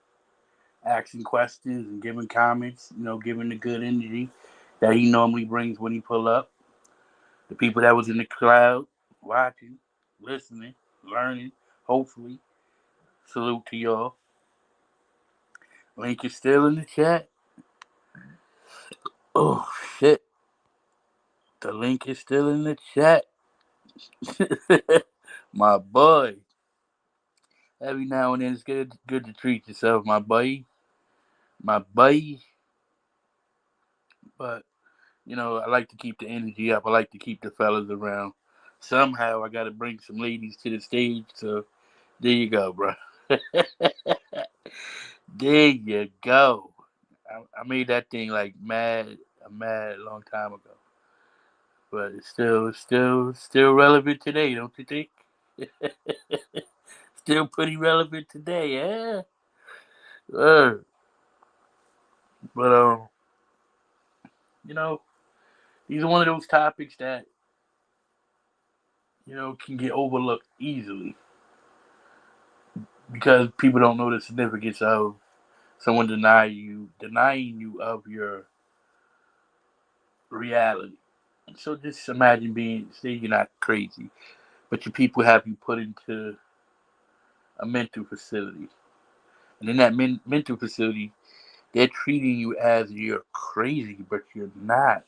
asking questions and giving comments. Giving the good energy that he normally brings when he pull up. The people that was in the crowd watching, listening, learning. Hopefully, salute to y'all. Link is still in the chat. Oh shit, the link is still in the chat. My boy. Every now and then it's good to treat yourself, my boy. My boy. But I like to keep the energy up. I like to keep the fellas around. Somehow I gotta bring some ladies to the stage, so there you go, bro. There you go. I made that thing like mad long time ago. But it's still relevant today, don't you think? Still pretty relevant today, yeah. Uh, but you know, these are one of those topics that can get overlooked easily because people don't know the significance of someone denying you of your reality. So just imagine say you're not crazy, but your people have you put into a mental facility, and in that mental facility, they're treating you as you're crazy, but you're not.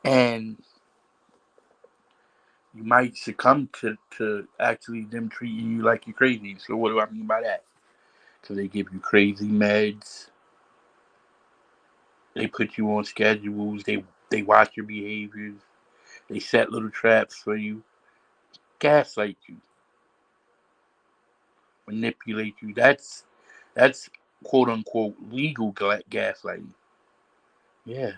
And you might succumb to actually them treating you like you're crazy. So what do I mean by that? Because they give you crazy meds. They put you on schedules. They watch your behaviors. They set little traps for you. Gaslight you. Manipulate you. That's quote unquote legal gaslighting. Yeah.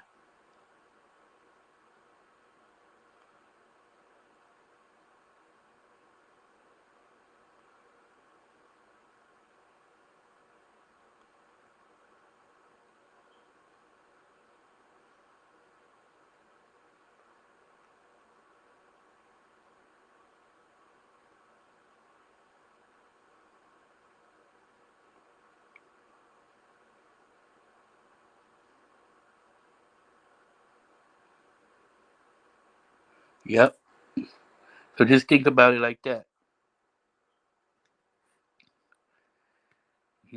Yep. So just think about it like that.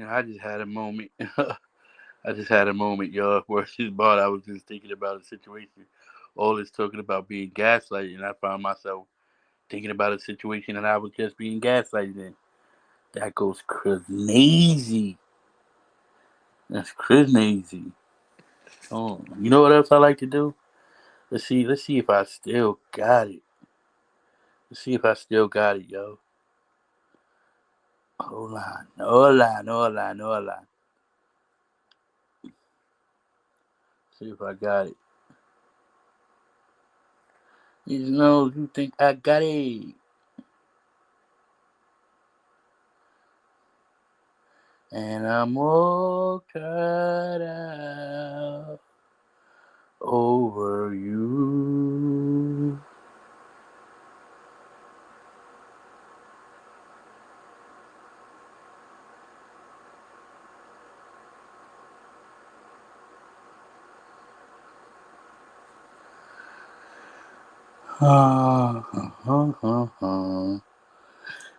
I just had a moment. I just had a moment, y'all, where she's bought. I was just thinking about a situation. All this talking about being gaslighted, and I found myself thinking about a situation that I was just being gaslighted in. That goes crazy. That's crazy. Oh, you know what else I like to do? Let's see if I still got it. Let's see if I still got it, yo. Hold on. See if I got it. You think I got it. And I'm all tired out over you.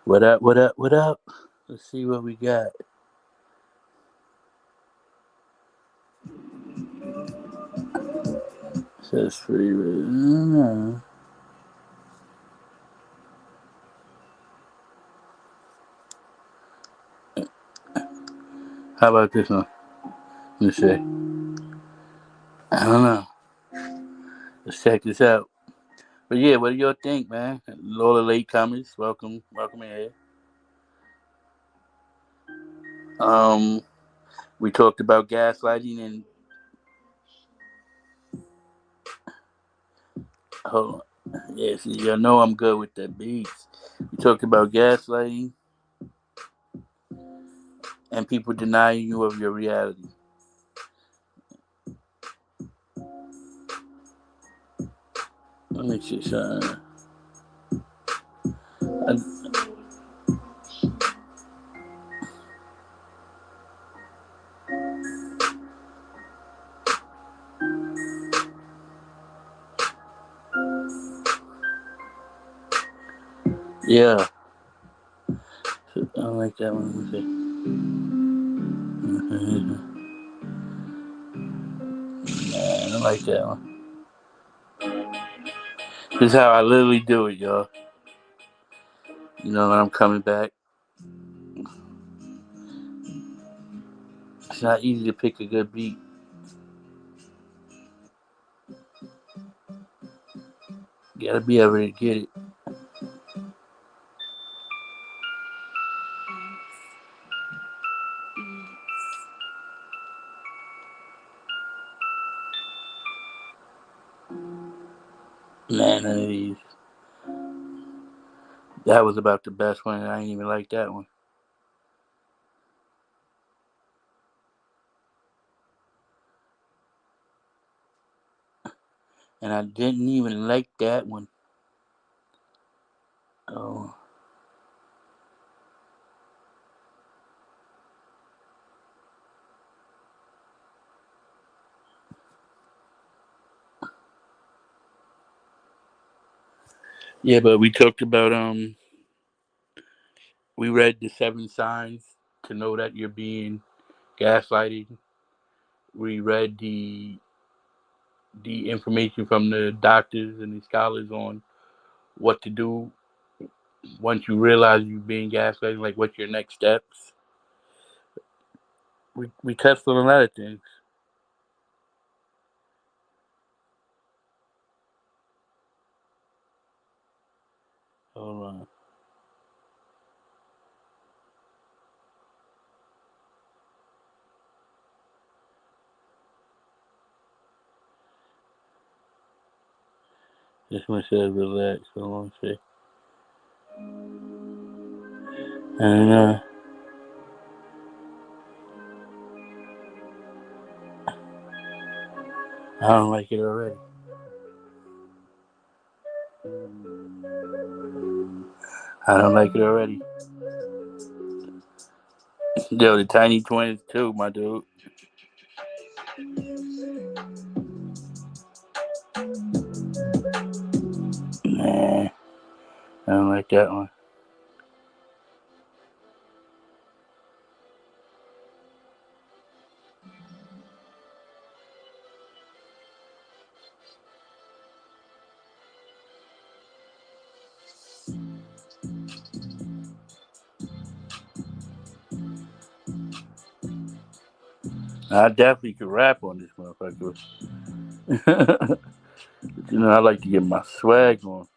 What up, what up, what up? Let's see what we got. Says free. How about this one? Let's see. I don't know. Let's check this out. But yeah, what do y'all think, man? All the latecomers, welcome in here. Um, We talked about gaslighting and hold on. Yeah, see, y'all know I'm good with the beats. We talked about gaslighting and people denying you of your reality. Let me see something. Yeah, I don't like that one. Let me see. Nah, I don't like that one. This is how I literally do it, y'all. You know, when I'm coming back, it's not easy to pick a good beat. You gotta be able to get it. Man, none of these. That was about the best one, and I ain't even like that one. And I didn't even like that one. Oh, yeah, but we talked about we read the 7 signs to know that you're being gaslighted. We read the information from the doctors and the scholars on what to do once you realize you're being gaslighted, like what's your next steps. We touched on a lot of things. Hold on. This one says relax. Hold on, see. And I don't like it already. I don't like it already. Yo, the Tiny Twins too, my dude. Nah, I don't like that one. I definitely could rap on this motherfucker. But, I like to get my swag on.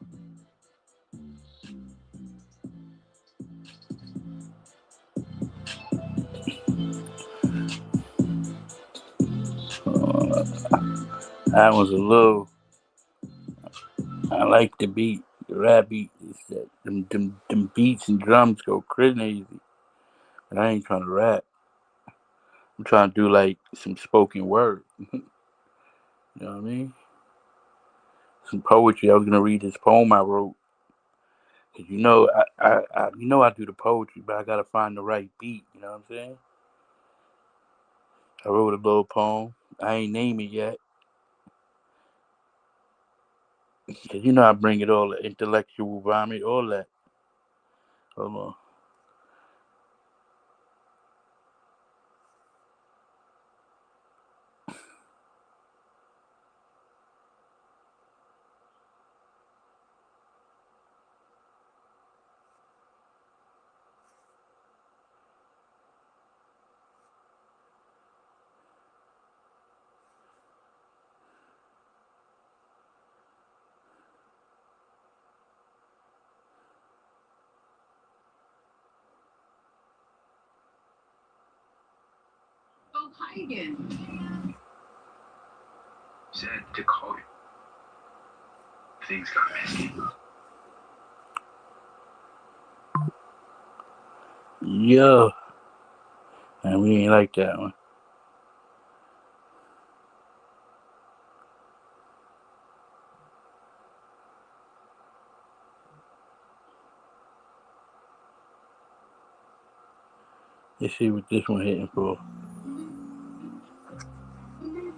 Uh, that was a little. I like the beat, the rap beat. It's that them beats and drums go crazy. But I ain't trying to rap. I'm trying to do like some spoken word. You know what I mean? Some poetry. I was gonna read this poem I wrote. Cause I do the poetry, but I gotta find the right beat. You know what I'm saying? I wrote a little poem. I ain't name it yet. Cause I bring it all, the intellectual vomit, all that. Hold on. Hi again. Said to call you. Things got messy. Yeah, and we ain't like that one. Let's see what this one hitting for.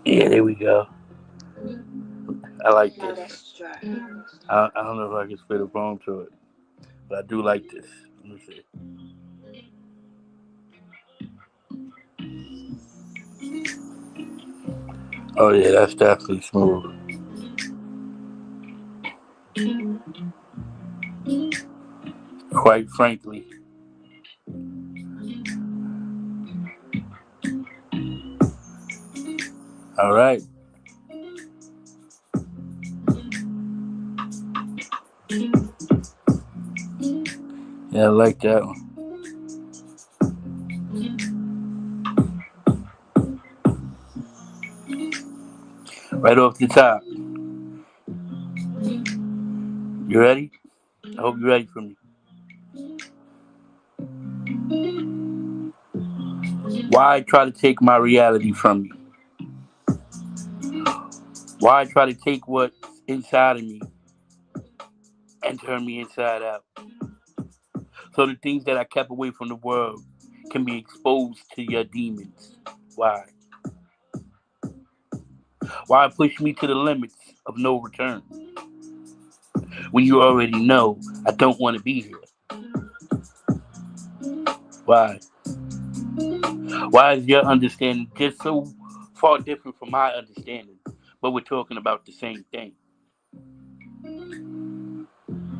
Yeah, there we go. I like this. I don't know if I can spit a poem to it, but I do like this. Let me see. Oh yeah, that's definitely smooth. Quite frankly. All right. Yeah, I like that one. Right off the top. You ready? I hope you're ready for me. Why try to take my reality from me? Why try to take what's inside of me and turn me inside out? So the things that I kept away from the world can be exposed to your demons. Why? Why push me to the limits of no return when you already know I don't want to be here? Why? Why is your understanding just so far different from my understanding, but we're talking about the same thing?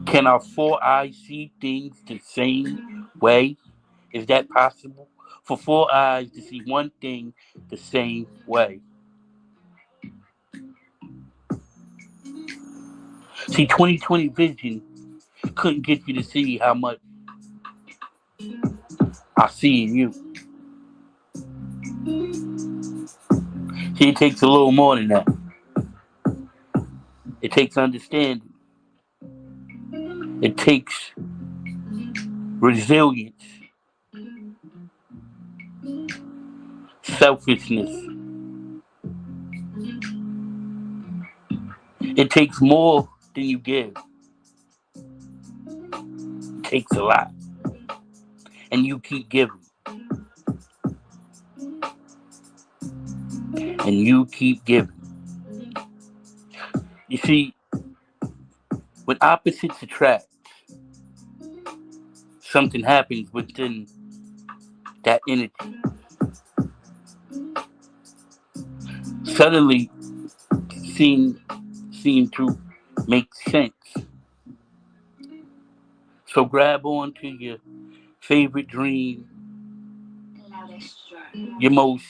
Can our four eyes see things the same way? Is that possible? For four eyes to see one thing the same way. See, 2020 vision couldn't get you to see how much I see in you. See, it takes a little more than that. It takes understanding. It takes resilience, selfishness. It takes more than you give. It takes a lot. And you keep giving. And you keep giving. You see, when opposites attract, something happens within that energy. Suddenly, seem seem to make sense. So grab on to your favorite dream, your most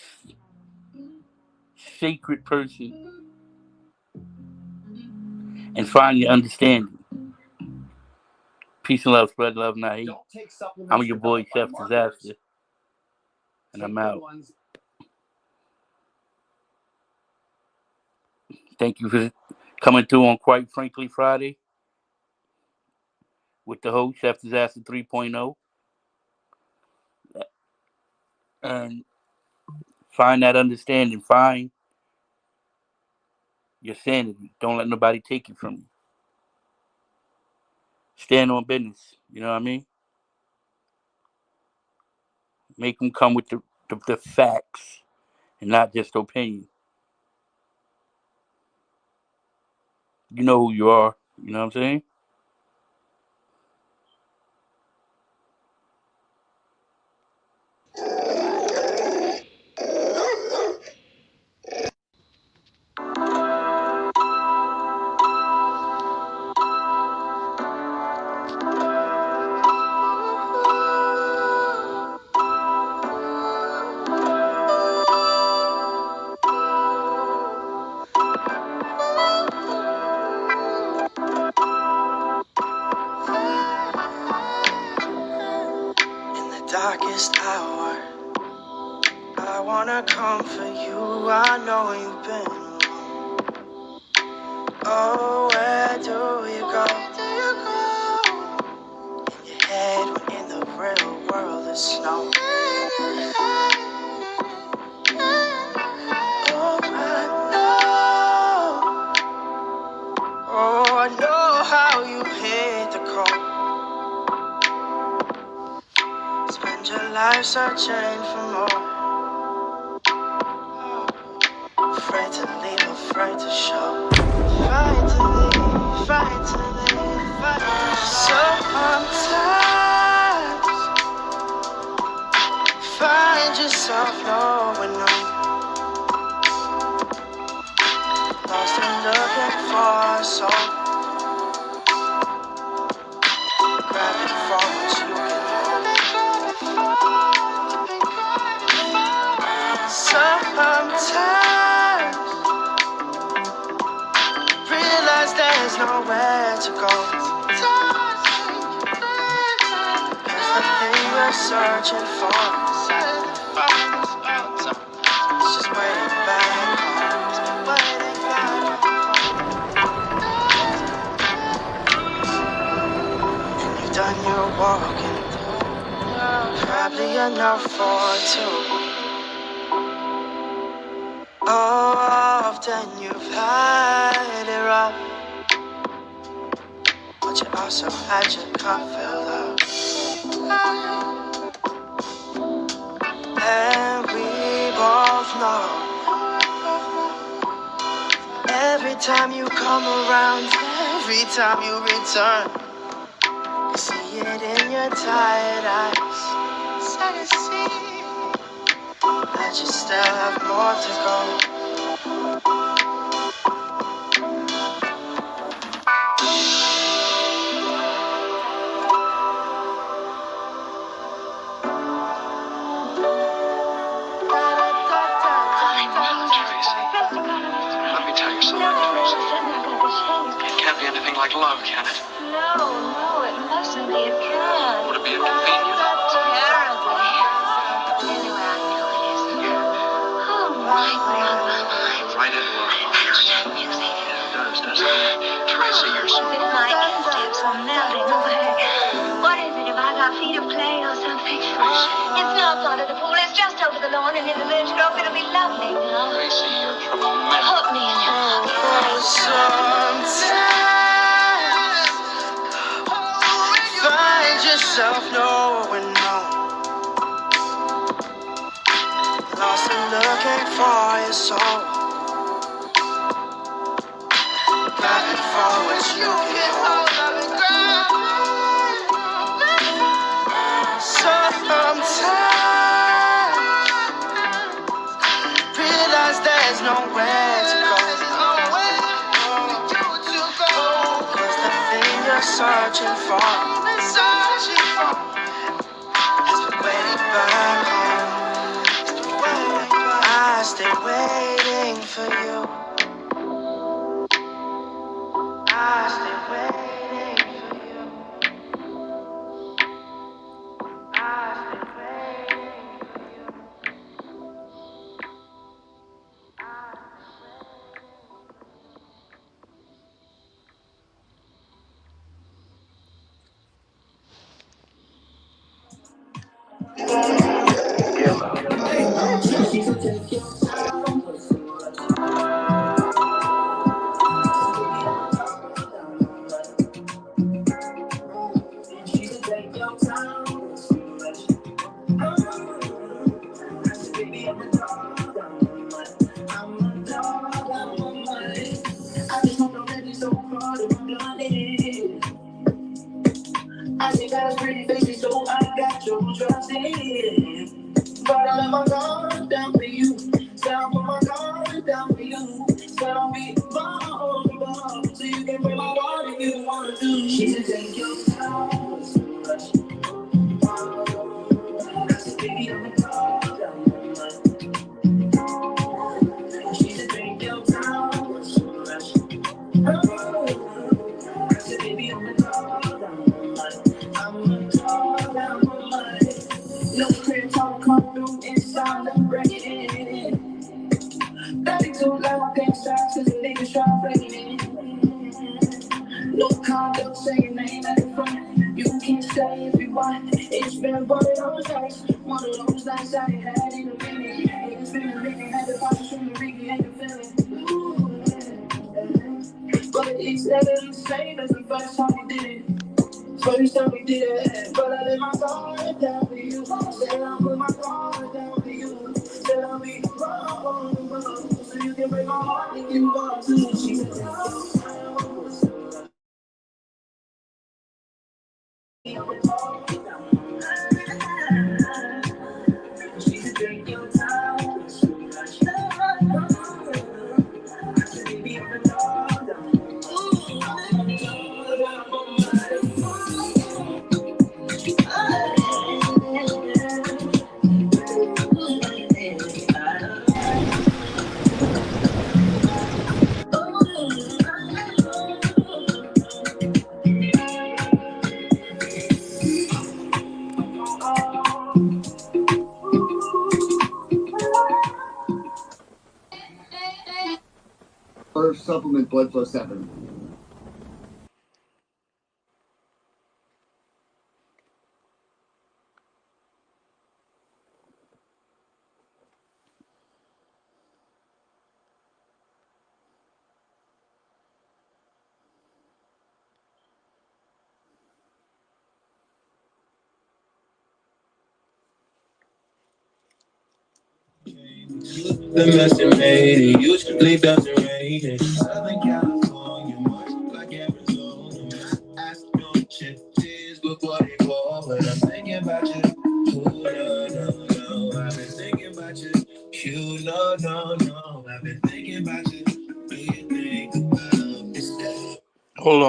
sacred person, and find your understanding. Peace and love, spread love, not hate. I'm your boy, Chef Disaster, and I'm out. Thank you for coming through on Quite Frankly Friday with the host, Chef Disaster 3.0. And find that understanding. Find your sanity. Don't let nobody take it from you. Stand on business. You know what I mean? Make them come with the facts and not just opinion. You know who you are. You know what I'm saying? come for you, I know you've been alone. Oh, where do you go? In your head when in the real world there's snow. Oh, I know how you hit the cold. Spend your life searching for more. Afraid to leave, afraid to show. Fight to leave, fight to leave, fight to show. Sometimes find yourself knowing no. Lost and looking for a soul. Grabbing for what you can hold. Sometimes realize there's nowhere to go. Cause the thing we're searching for is just waiting back home. Waiting back home. And you've done your walking, probably enough for two. Often you've had it rough, but you also had your cup filled up. And we both know every time you come around, every time you return, you see it in your tired eyes. So you see that you still have more to go. Let me tell you something, Tracy. It can't be anything like love, can it? No, it mustn't be. It can't. Would it be inconvenient? Terribly. Anyway, I know it isn't. Oh, my God. Right into our hearts. That music. It does, doesn't it? Tracy, you're so... If my instincts are melting away. What is it? Have I got feet of clay or something? It's not under the pool. It's just over the lawn and in the village grove. It'll be lovely now. Tracy, you're tremendous. Put me in your arms. Sometimes find yourself knowing no. Lost and looking for your soul. Grabbing for what you can hold. Sometimes realize there's nowhere to go. Cause the thing you're searching for has been waiting back home. I stay waiting for you. I stay waiting for you. I stay waiting for you. shots cause the niggas try playing. No condo, say your name at the front. You can stay if you want. It's been one of those nights. One of those nights I ain't had in a minute. It's been a minute, had to find from the Ricky, ain't feeling. But it's never the same as the first time we did it. First time we did it, but I let my guard down for you. Said I put my guard down for you. Said I'll be wrong, so you can break my heart if you want to. She said, she said, take your time. First supplement blood flow 7. The mess it made it usually doesn't rain in Southern California, much like Arizona. I don't shed tears before they fall, but I'm thinking about you. Ooh, no. I've been thinking about you. You no. I've been thinking about you. Do you think about this day? Hold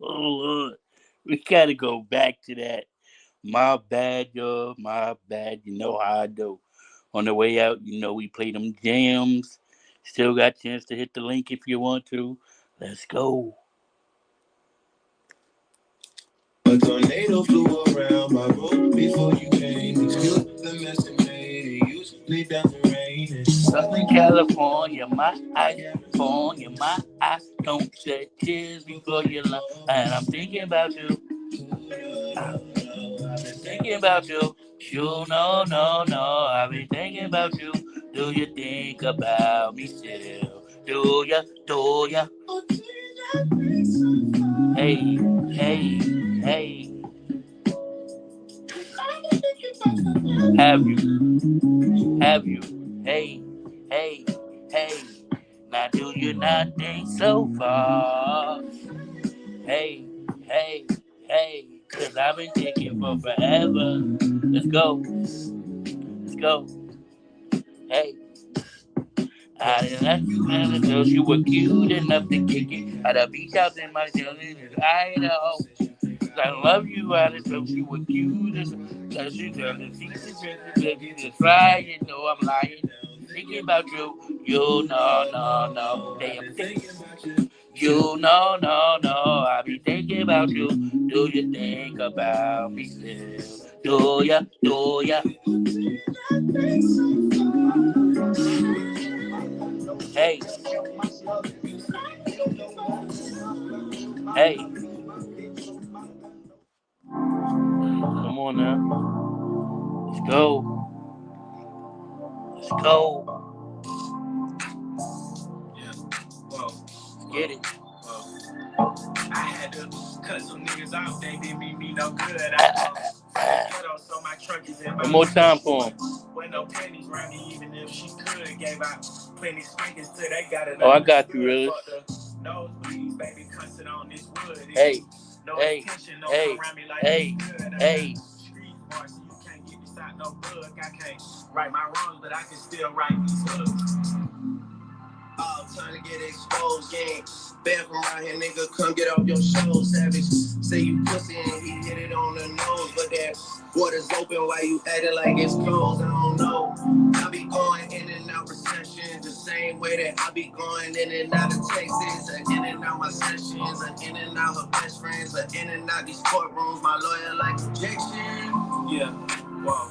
on. We gotta go back to that. My bad, yo. My bad. You know how I do. On the way out, you know we play them jams. Still got a chance to hit the link if you want to. Let's go. A tornado flew around my room before you came. Excuse the mess it made it usually doesn't rain in Southern California, my California, my eyes don't shed tears before you lie. And I'm thinking about you. I've been thinking about you. You no. I've been thinking about you. Do you think about me still? Do ya? Hey. Have you? Hey. Now do you not think so far? Hey. Cause I've been thinking for forever. Let's go. Hey. I didn't let you in until you were cute enough to kick it. At the beach house in my children, I know. I love you out until you were cute enough. Cause you got the secret, you just fly, you know I'm lying. Thinking about you, you no. Hey, I'm thinking about you. You no. I be thinking about you. Do you think about me still? Do ya? Hey. Come on now. Let's go. Yeah. Whoa. Get it. I had to cut some niggas off, they didn't mean me no good. So my truck is in my one more time for him. With no pennies around me, even if she could, gave out plenty spankings till they got it. Oh, I got you, really. Nosebleeds, baby, cussing on this wood. Hey. No attention, no come around me like Hey. Street smart, so you can't get this out no book. I can't right my wrongs, but I can still write these hooks. All trying to get exposed, gang. Bad from around here, nigga, come get off your show, savage. Say you pussy and he hit it on the nose, but that water's open while you acting like it's closed. I don't know. I be going in and out recessions the same way that I be going in and out of Texas, in and out my sessions, in and out her best friends, in and out these courtrooms. My lawyer like projection. Yeah, whoa.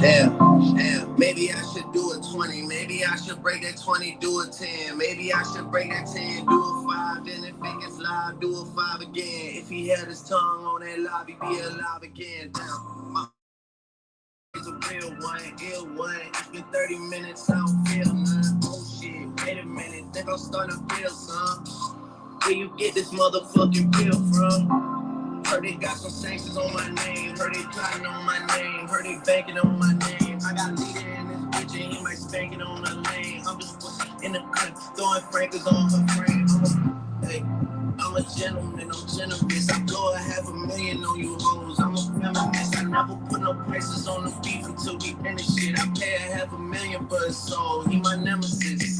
Damn, maybe I should do a 20, maybe I should break that 20, do a 10, maybe I should break that 10, do a 5, then if it gets live, do a 5 again. If he had his tongue on that lobby, be alive again. Damn, my is a real one, ill one. It's been 30 minutes, I don't feel none. Oh shit, wait a minute, think I'm starting to feel some. Where you get this motherfucking pill from? Heard they got some sanctions on my name. Heard they plotting on my name. Heard they banking on my name. I got leader in this bitch and he might spank it on the lane. I'm just in the cut, throwing frankers on her frame. I'm a gentleman, I'm generous. I blow $500,000 on you hoes. I'm a feminist. I never put no prices on the beef until we finish it. I pay $500,000 for his soul. He my nemesis.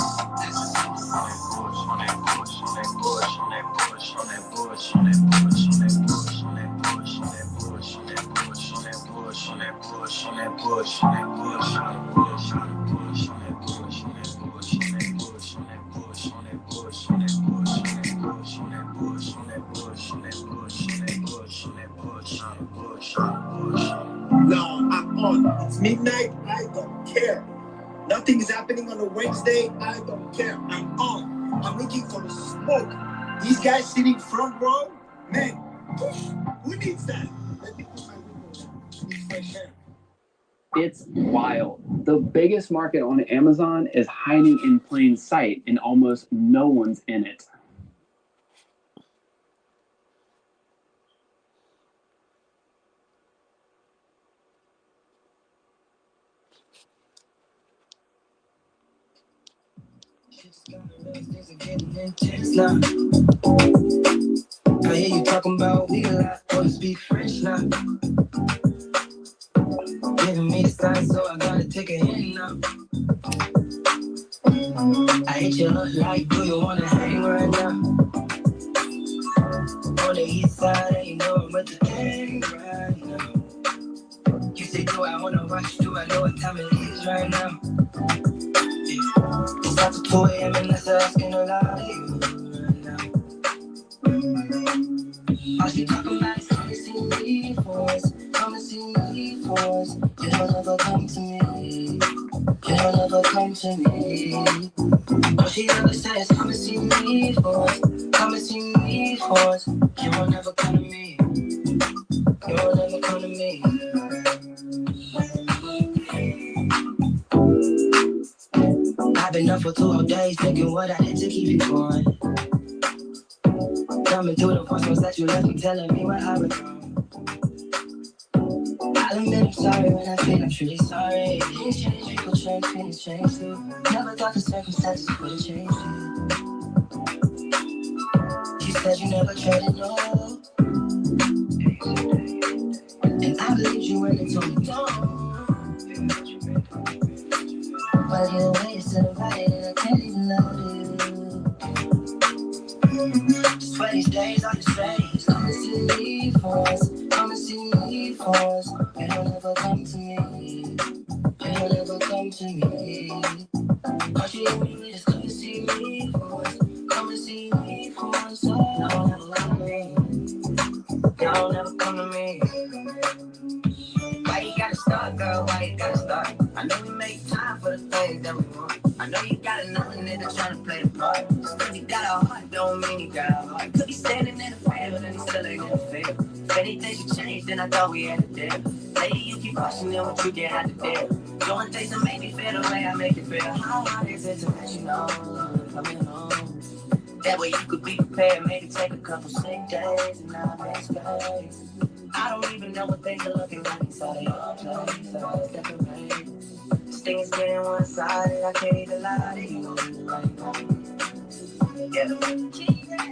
No, I'm on. It's midnight. I don't care. Nothing is happening on a Wednesday. I don't care. I'm on. I'm looking for the smoke. These guys sitting front row, man, who needs that? Let me put my window down. I need fresh air. It's wild. The biggest market on Amazon is hiding in plain sight, and almost no one's in it. I hear you talking about we got to speak French now. Giving me the sign, so I gotta take a hint now. I hit you up like, do you wanna hang right now? On the east side, and you know I'm with the gang right now. You say, do I wanna watch? Do I know what time it is right now? Yeah. It's after 2 a.m. and that's asking a lot of you right now. All she talking about is come and see me for us. Come and see me for us. You don't ever come to me. You don't ever come to me. All she ever says, come and see me for us. Come and see me for us. You won't ever come to me. You won't ever come to me. I've been up for 2 whole days thinking what I did to keep it going. Coming through the voicemails that you left me telling me what I was wrong. I'll admit I'm sorry when I feel I'm truly sorry. Things change, people change, feelings change too. Never thought the circumstances would have changed you. You said you never traded no. And I believed you when they told me don't. But either way, you're still invited and I can't even love you. Just wait these days, all you say is come and see me for us. Come and see me for us. You don't ever come to me. You don't ever come to me. All you hear me is come and see me for us. Come and see me for us. Y'all don't ever come to me. Y'all don't ever come to me. Why you gotta start, girl? Why you gotta start? I know we make time for the things that we want. I know you got another nigga tryna play the part. Just cause you got a heart don't mean you got a heart. Could be standing in the field and he still ain't in the field. anything should change, then I thought we had a deal. Lady, you keep questioning what you get out the deal. Doing things that make me feel the way I make you feel. How hard is it to let you know I'm coming home? That way you could be prepared, maybe take a couple sick days and not make space. I don't even know what things are looking like inside of your place. So let's decorate. This thing is getting one-sided, I can't even lie to you. Yeah.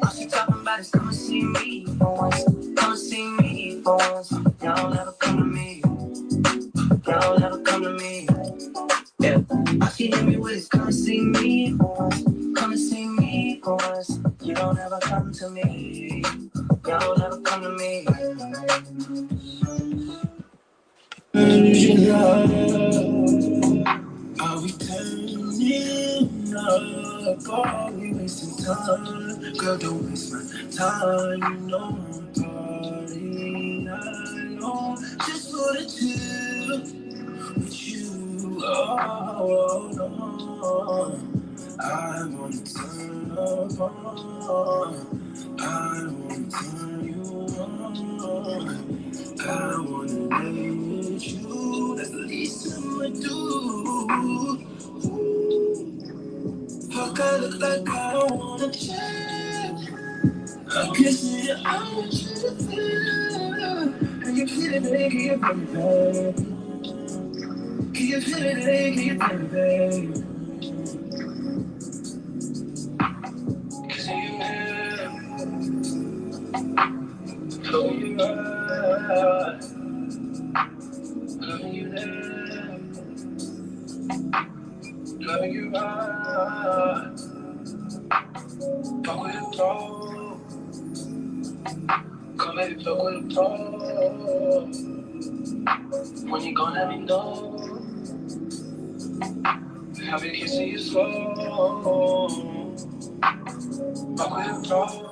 All she talking about is come and see me for once. Come and see me for once. Y'all never come to me. Y'all never come to me. Yeah. All she hit me with is come and see me for once. Come and see me for once. You don't ever come to me. Y'all never come to me. Are we turning up? Are we wasting time? Girl, don't waste my time. You know I'm partying. I know just for the two with you. Oh, no. I wanna turn up on. I wanna turn you on. I wanna lay with you. That's the least I'ma do. Fuck, I look like I don't wanna change. I guess it, I want you to feel. Can you feel it, baby? Can you feel it, baby? Can you feel it, baby? Can you feel it, baby? Cause you have, oh, you are, loving you there, loving you are. Fuck with it all, come baby, fuck with it all. When you gonna let me know, I'll be kissing you slow. Fuck with it all.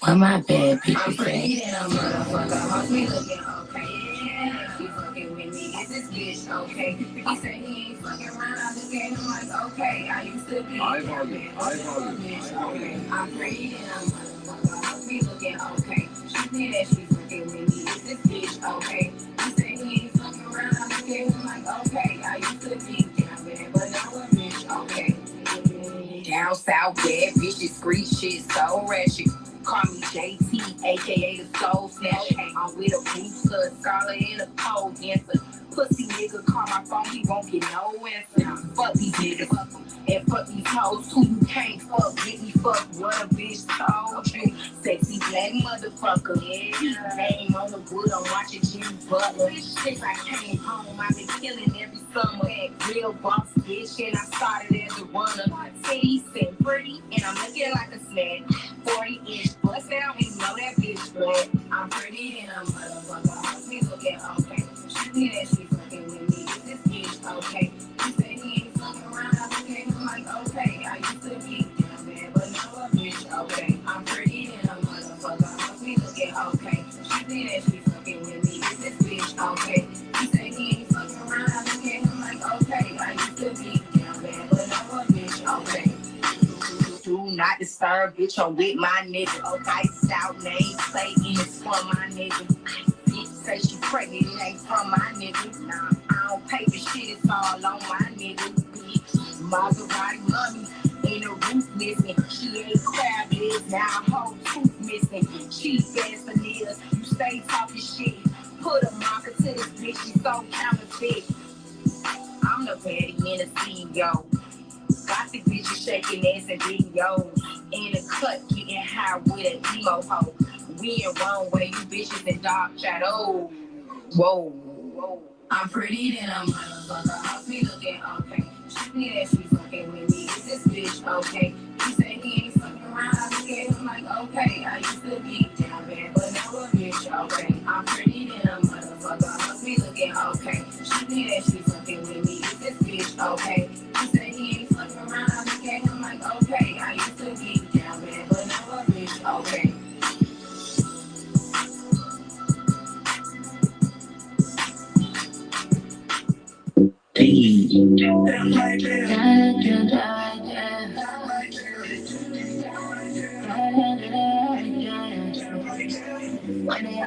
Where my bad bitches at? I'm motherfucker, hoes me looking okay. Yeah, she fucking with me, is this bitch okay? He said he ain't fucking around, I look at him like okay. I used to be I volume. Okay, I'm pretty and I'm motherfucker, hoes me looking okay. She said that she fucking with me, is this bitch okay? He said he ain't fucking around, I look at him like okay. I used to be down bad, but now a bitch okay. Down south, bad bitches, street shit, so ratchet. Call me JT, aka the Soul Snatcher. I'm with a boost, cause Scarlet and a pole dancer. Pussy nigga call my phone, he won't get no answer. Fuck these niggas, and fuck these hoes who you can't fuck. Get me fuck what a bitch told you. Sexy black motherfucker, yeah. Name on the wood, I'm watching Jimmy Butler. Since I came home, I've been killing every summer. Real boss bitch, and I started as a runner. Titties and pretty, and I'm looking like a snack. 40-inch bust down, and you know that bitch black. I'm pretty and I'm motherfucker. Me looking okay. She said that she fucking with me. Is this bitch okay? He said he ain't fucking around. I look at him like okay. I used to be down bad, but now a bitch okay. I'm pretty and I'm motherfucker. Me looking okay. She said that she fucking with me. Is this bitch okay? He said he ain't fucking around. I look at him like okay. I used to be down bad, but now a bitch okay. Do not disturb, bitch, I'm with my nigga. Iced out name, play in it's for my nigga. Bitch say she pregnant, it ain't from my nigga. Nah, I don't pay for shit, it's all on my nigga. Bitch, Maserati money, ain't a roof missing. She ain't crab legs, now a whole tooth missing. Cheap ass vanilla, you stay talking shit. Put a marker to this bitch, she so counterfeit. I'm the petty and the CEO. Got the bitches shaking ass and videos. In the cut, getting high with an emo hoe. We in wrong way, you bitches in dark shadows. Whoa. I'm pretty then I'm motherfucker. House me looking okay. She said that she fucking with me. Is this bitch okay? He said he ain't fucking around. I look at him like okay. I used to be down bad, but now a bitch okay. I'm pretty then I'm motherfucker. House me looking okay. She said that she fucking with me. Is this bitch okay? He said he ain't fucking around. I look at him like okay. I used to be down bad, but now a bitch okay. money.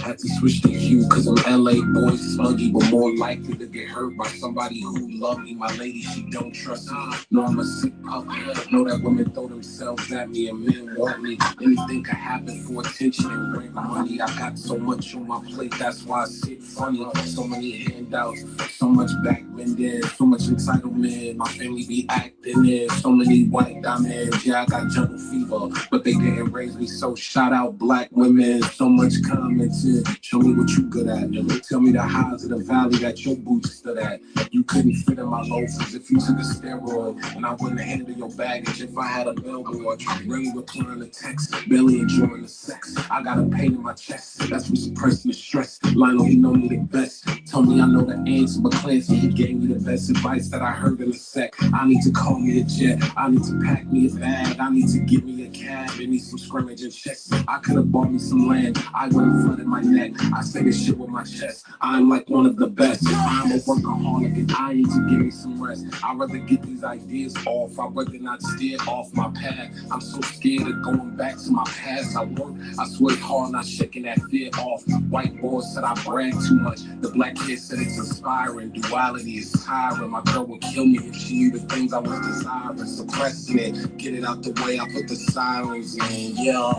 Had to switch the hue cause I'm LA boy sluggy, but more likely to get hurt by somebody who love me. My lady, she don't trust me. No, I'm a sick puppy. Know that women throw themselves at me and men want me. Anything could happen for attention and rent money. I got so much on my plate, that's why I sit funny. So many handouts, so much backbending, so much entitlement. My family be acting in so many white diamonds. Yeah, I got jungle fever, but they didn't raise me. So shout out black women, so much commenting. Show me what you good at. Tell me the highs of the valley that your boots stood at. You couldn't fit in my loafers if you took a steroid, and I wouldn't handle your baggage if I had a billboard. Really replying to text, barely enjoying the sex. I got a pain in my chest, that's from suppressing the stress. Lionel, he know me the best. Told me I know the answer, but Clancy, he gave me the best advice that I heard in the sec. I need to call me a jet, I need to pack me a bag, I need to get me a cab, and need some scrimmage and chess. I could have bought me some land, I would have flooded my neck. I say this shit with my chest, I'm like one of the best. I'm a workaholic and I need to give me some rest. I'd rather get these ideas off, I'd rather not steer off my path. I'm so scared of going back to my past. I work, I sweat hard, not shaking that fear off. White boys said I brag too much, the black kid said it's inspiring. Duality is tiring, my girl would kill me if she knew the things I was desiring. Suppressing it, get it out the way, I put the sirens in, yeah.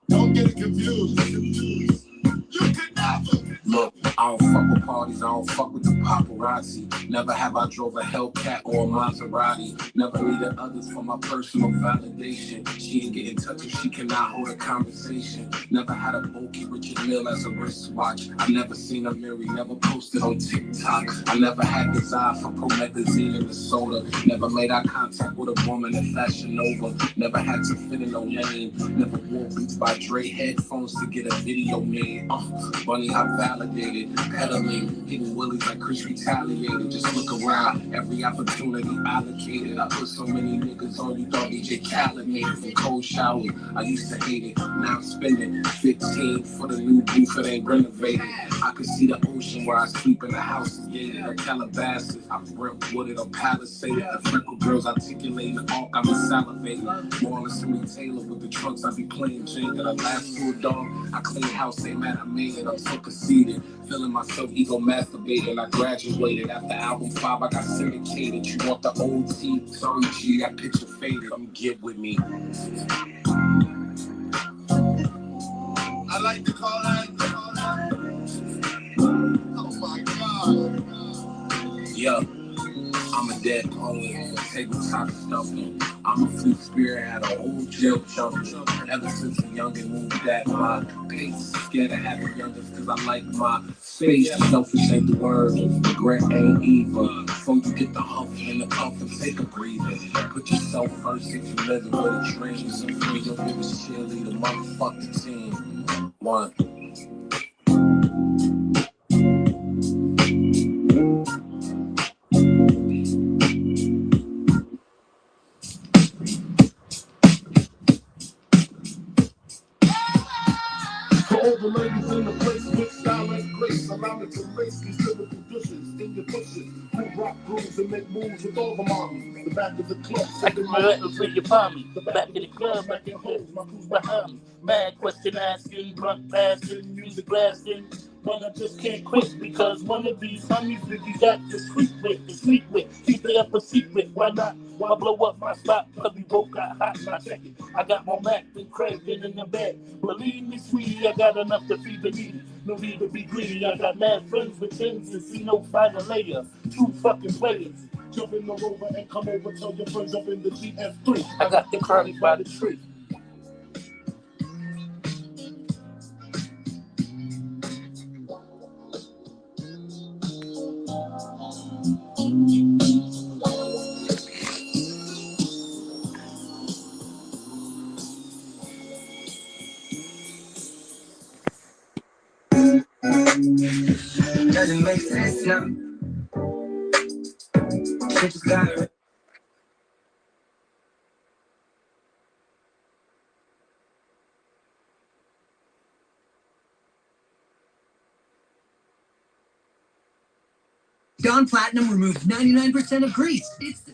Don't get it confused. You could never. Look, I don't fuck with parties, I don't fuck with the paparazzi. Never have I drove a Hellcat or a Maserati. Never needed others for my personal validation. She ain't get in touch if she cannot hold a conversation. Never had a bulky Richard Mille as a wristwatch. I never seen a Mary, never posted on TikTok. I never had desire for promethazine in the soda. Never made eye contact with a woman at Fashion Nova. Never had to fit in no lane. Never wore Beats by Dre headphones to get a video made. Funny how validated, pedaling, hitting willies like Chris retaliated. Just look around, every opportunity allocated. I put so many niggas on, you thought DJ Khaled made it from cold showers. I used to hate it, now I'm spending 15 for the new booth, it ain't renovated. I could see the ocean where I sleep in the house is gated or Calabasas. I'm brick wooded or palisaded. The freckle girls articulating the arc, I be salivating. Wallace and me Taylor with the trucks, I be playing Jenga. The last food dog, I clean house, ain't mad I made it. I'm so conceited, feeling myself ego masturbating. I graduated after album 5, I got syndicated. You want the old T? Sorry G, that picture faded. Come get with me. I like to call that. Oh my God. Yeah. I'm a dead poet, tabletop stuffing. I'm a free spirit, had a whole jail jumping. Ever since a youngin' moved that my pace. Scared to have a youngest cause I like my space. Selfish ain't the word, regret ain't evil. Before you get the huff and the puff and take a breather. Put yourself first if you living with a dream. So free your biggest cheerleader, motherfuck the team. One. For all the ladies in the place with style and grace, allow me to lace these lyrical dishes in your bushes. Who rock grooves and make moves with all the mommies. The back of the club, I can miraculously you find me. The back of the club, I can hold my crews behind me. Mad question asking, blunt passing, music blasting. But I just can't quit because one of these homies that you got to sleep with and sleep with. Keep it up a secret, why not? Why blow up my spot? Cause we both got hot in my second. I got more Mac than Craig in the bed. Believe me, sweetie, I got enough to feed the needy. No need to be greedy. I got mad friends with tens and see no fighter layer. True fucking players. jump in the Rover and come over, tell your friends up in the GF3. I got the chronic by the tree. Doesn't make sense now. Shit just got Dawn Platinum removes 99% of grease. It's the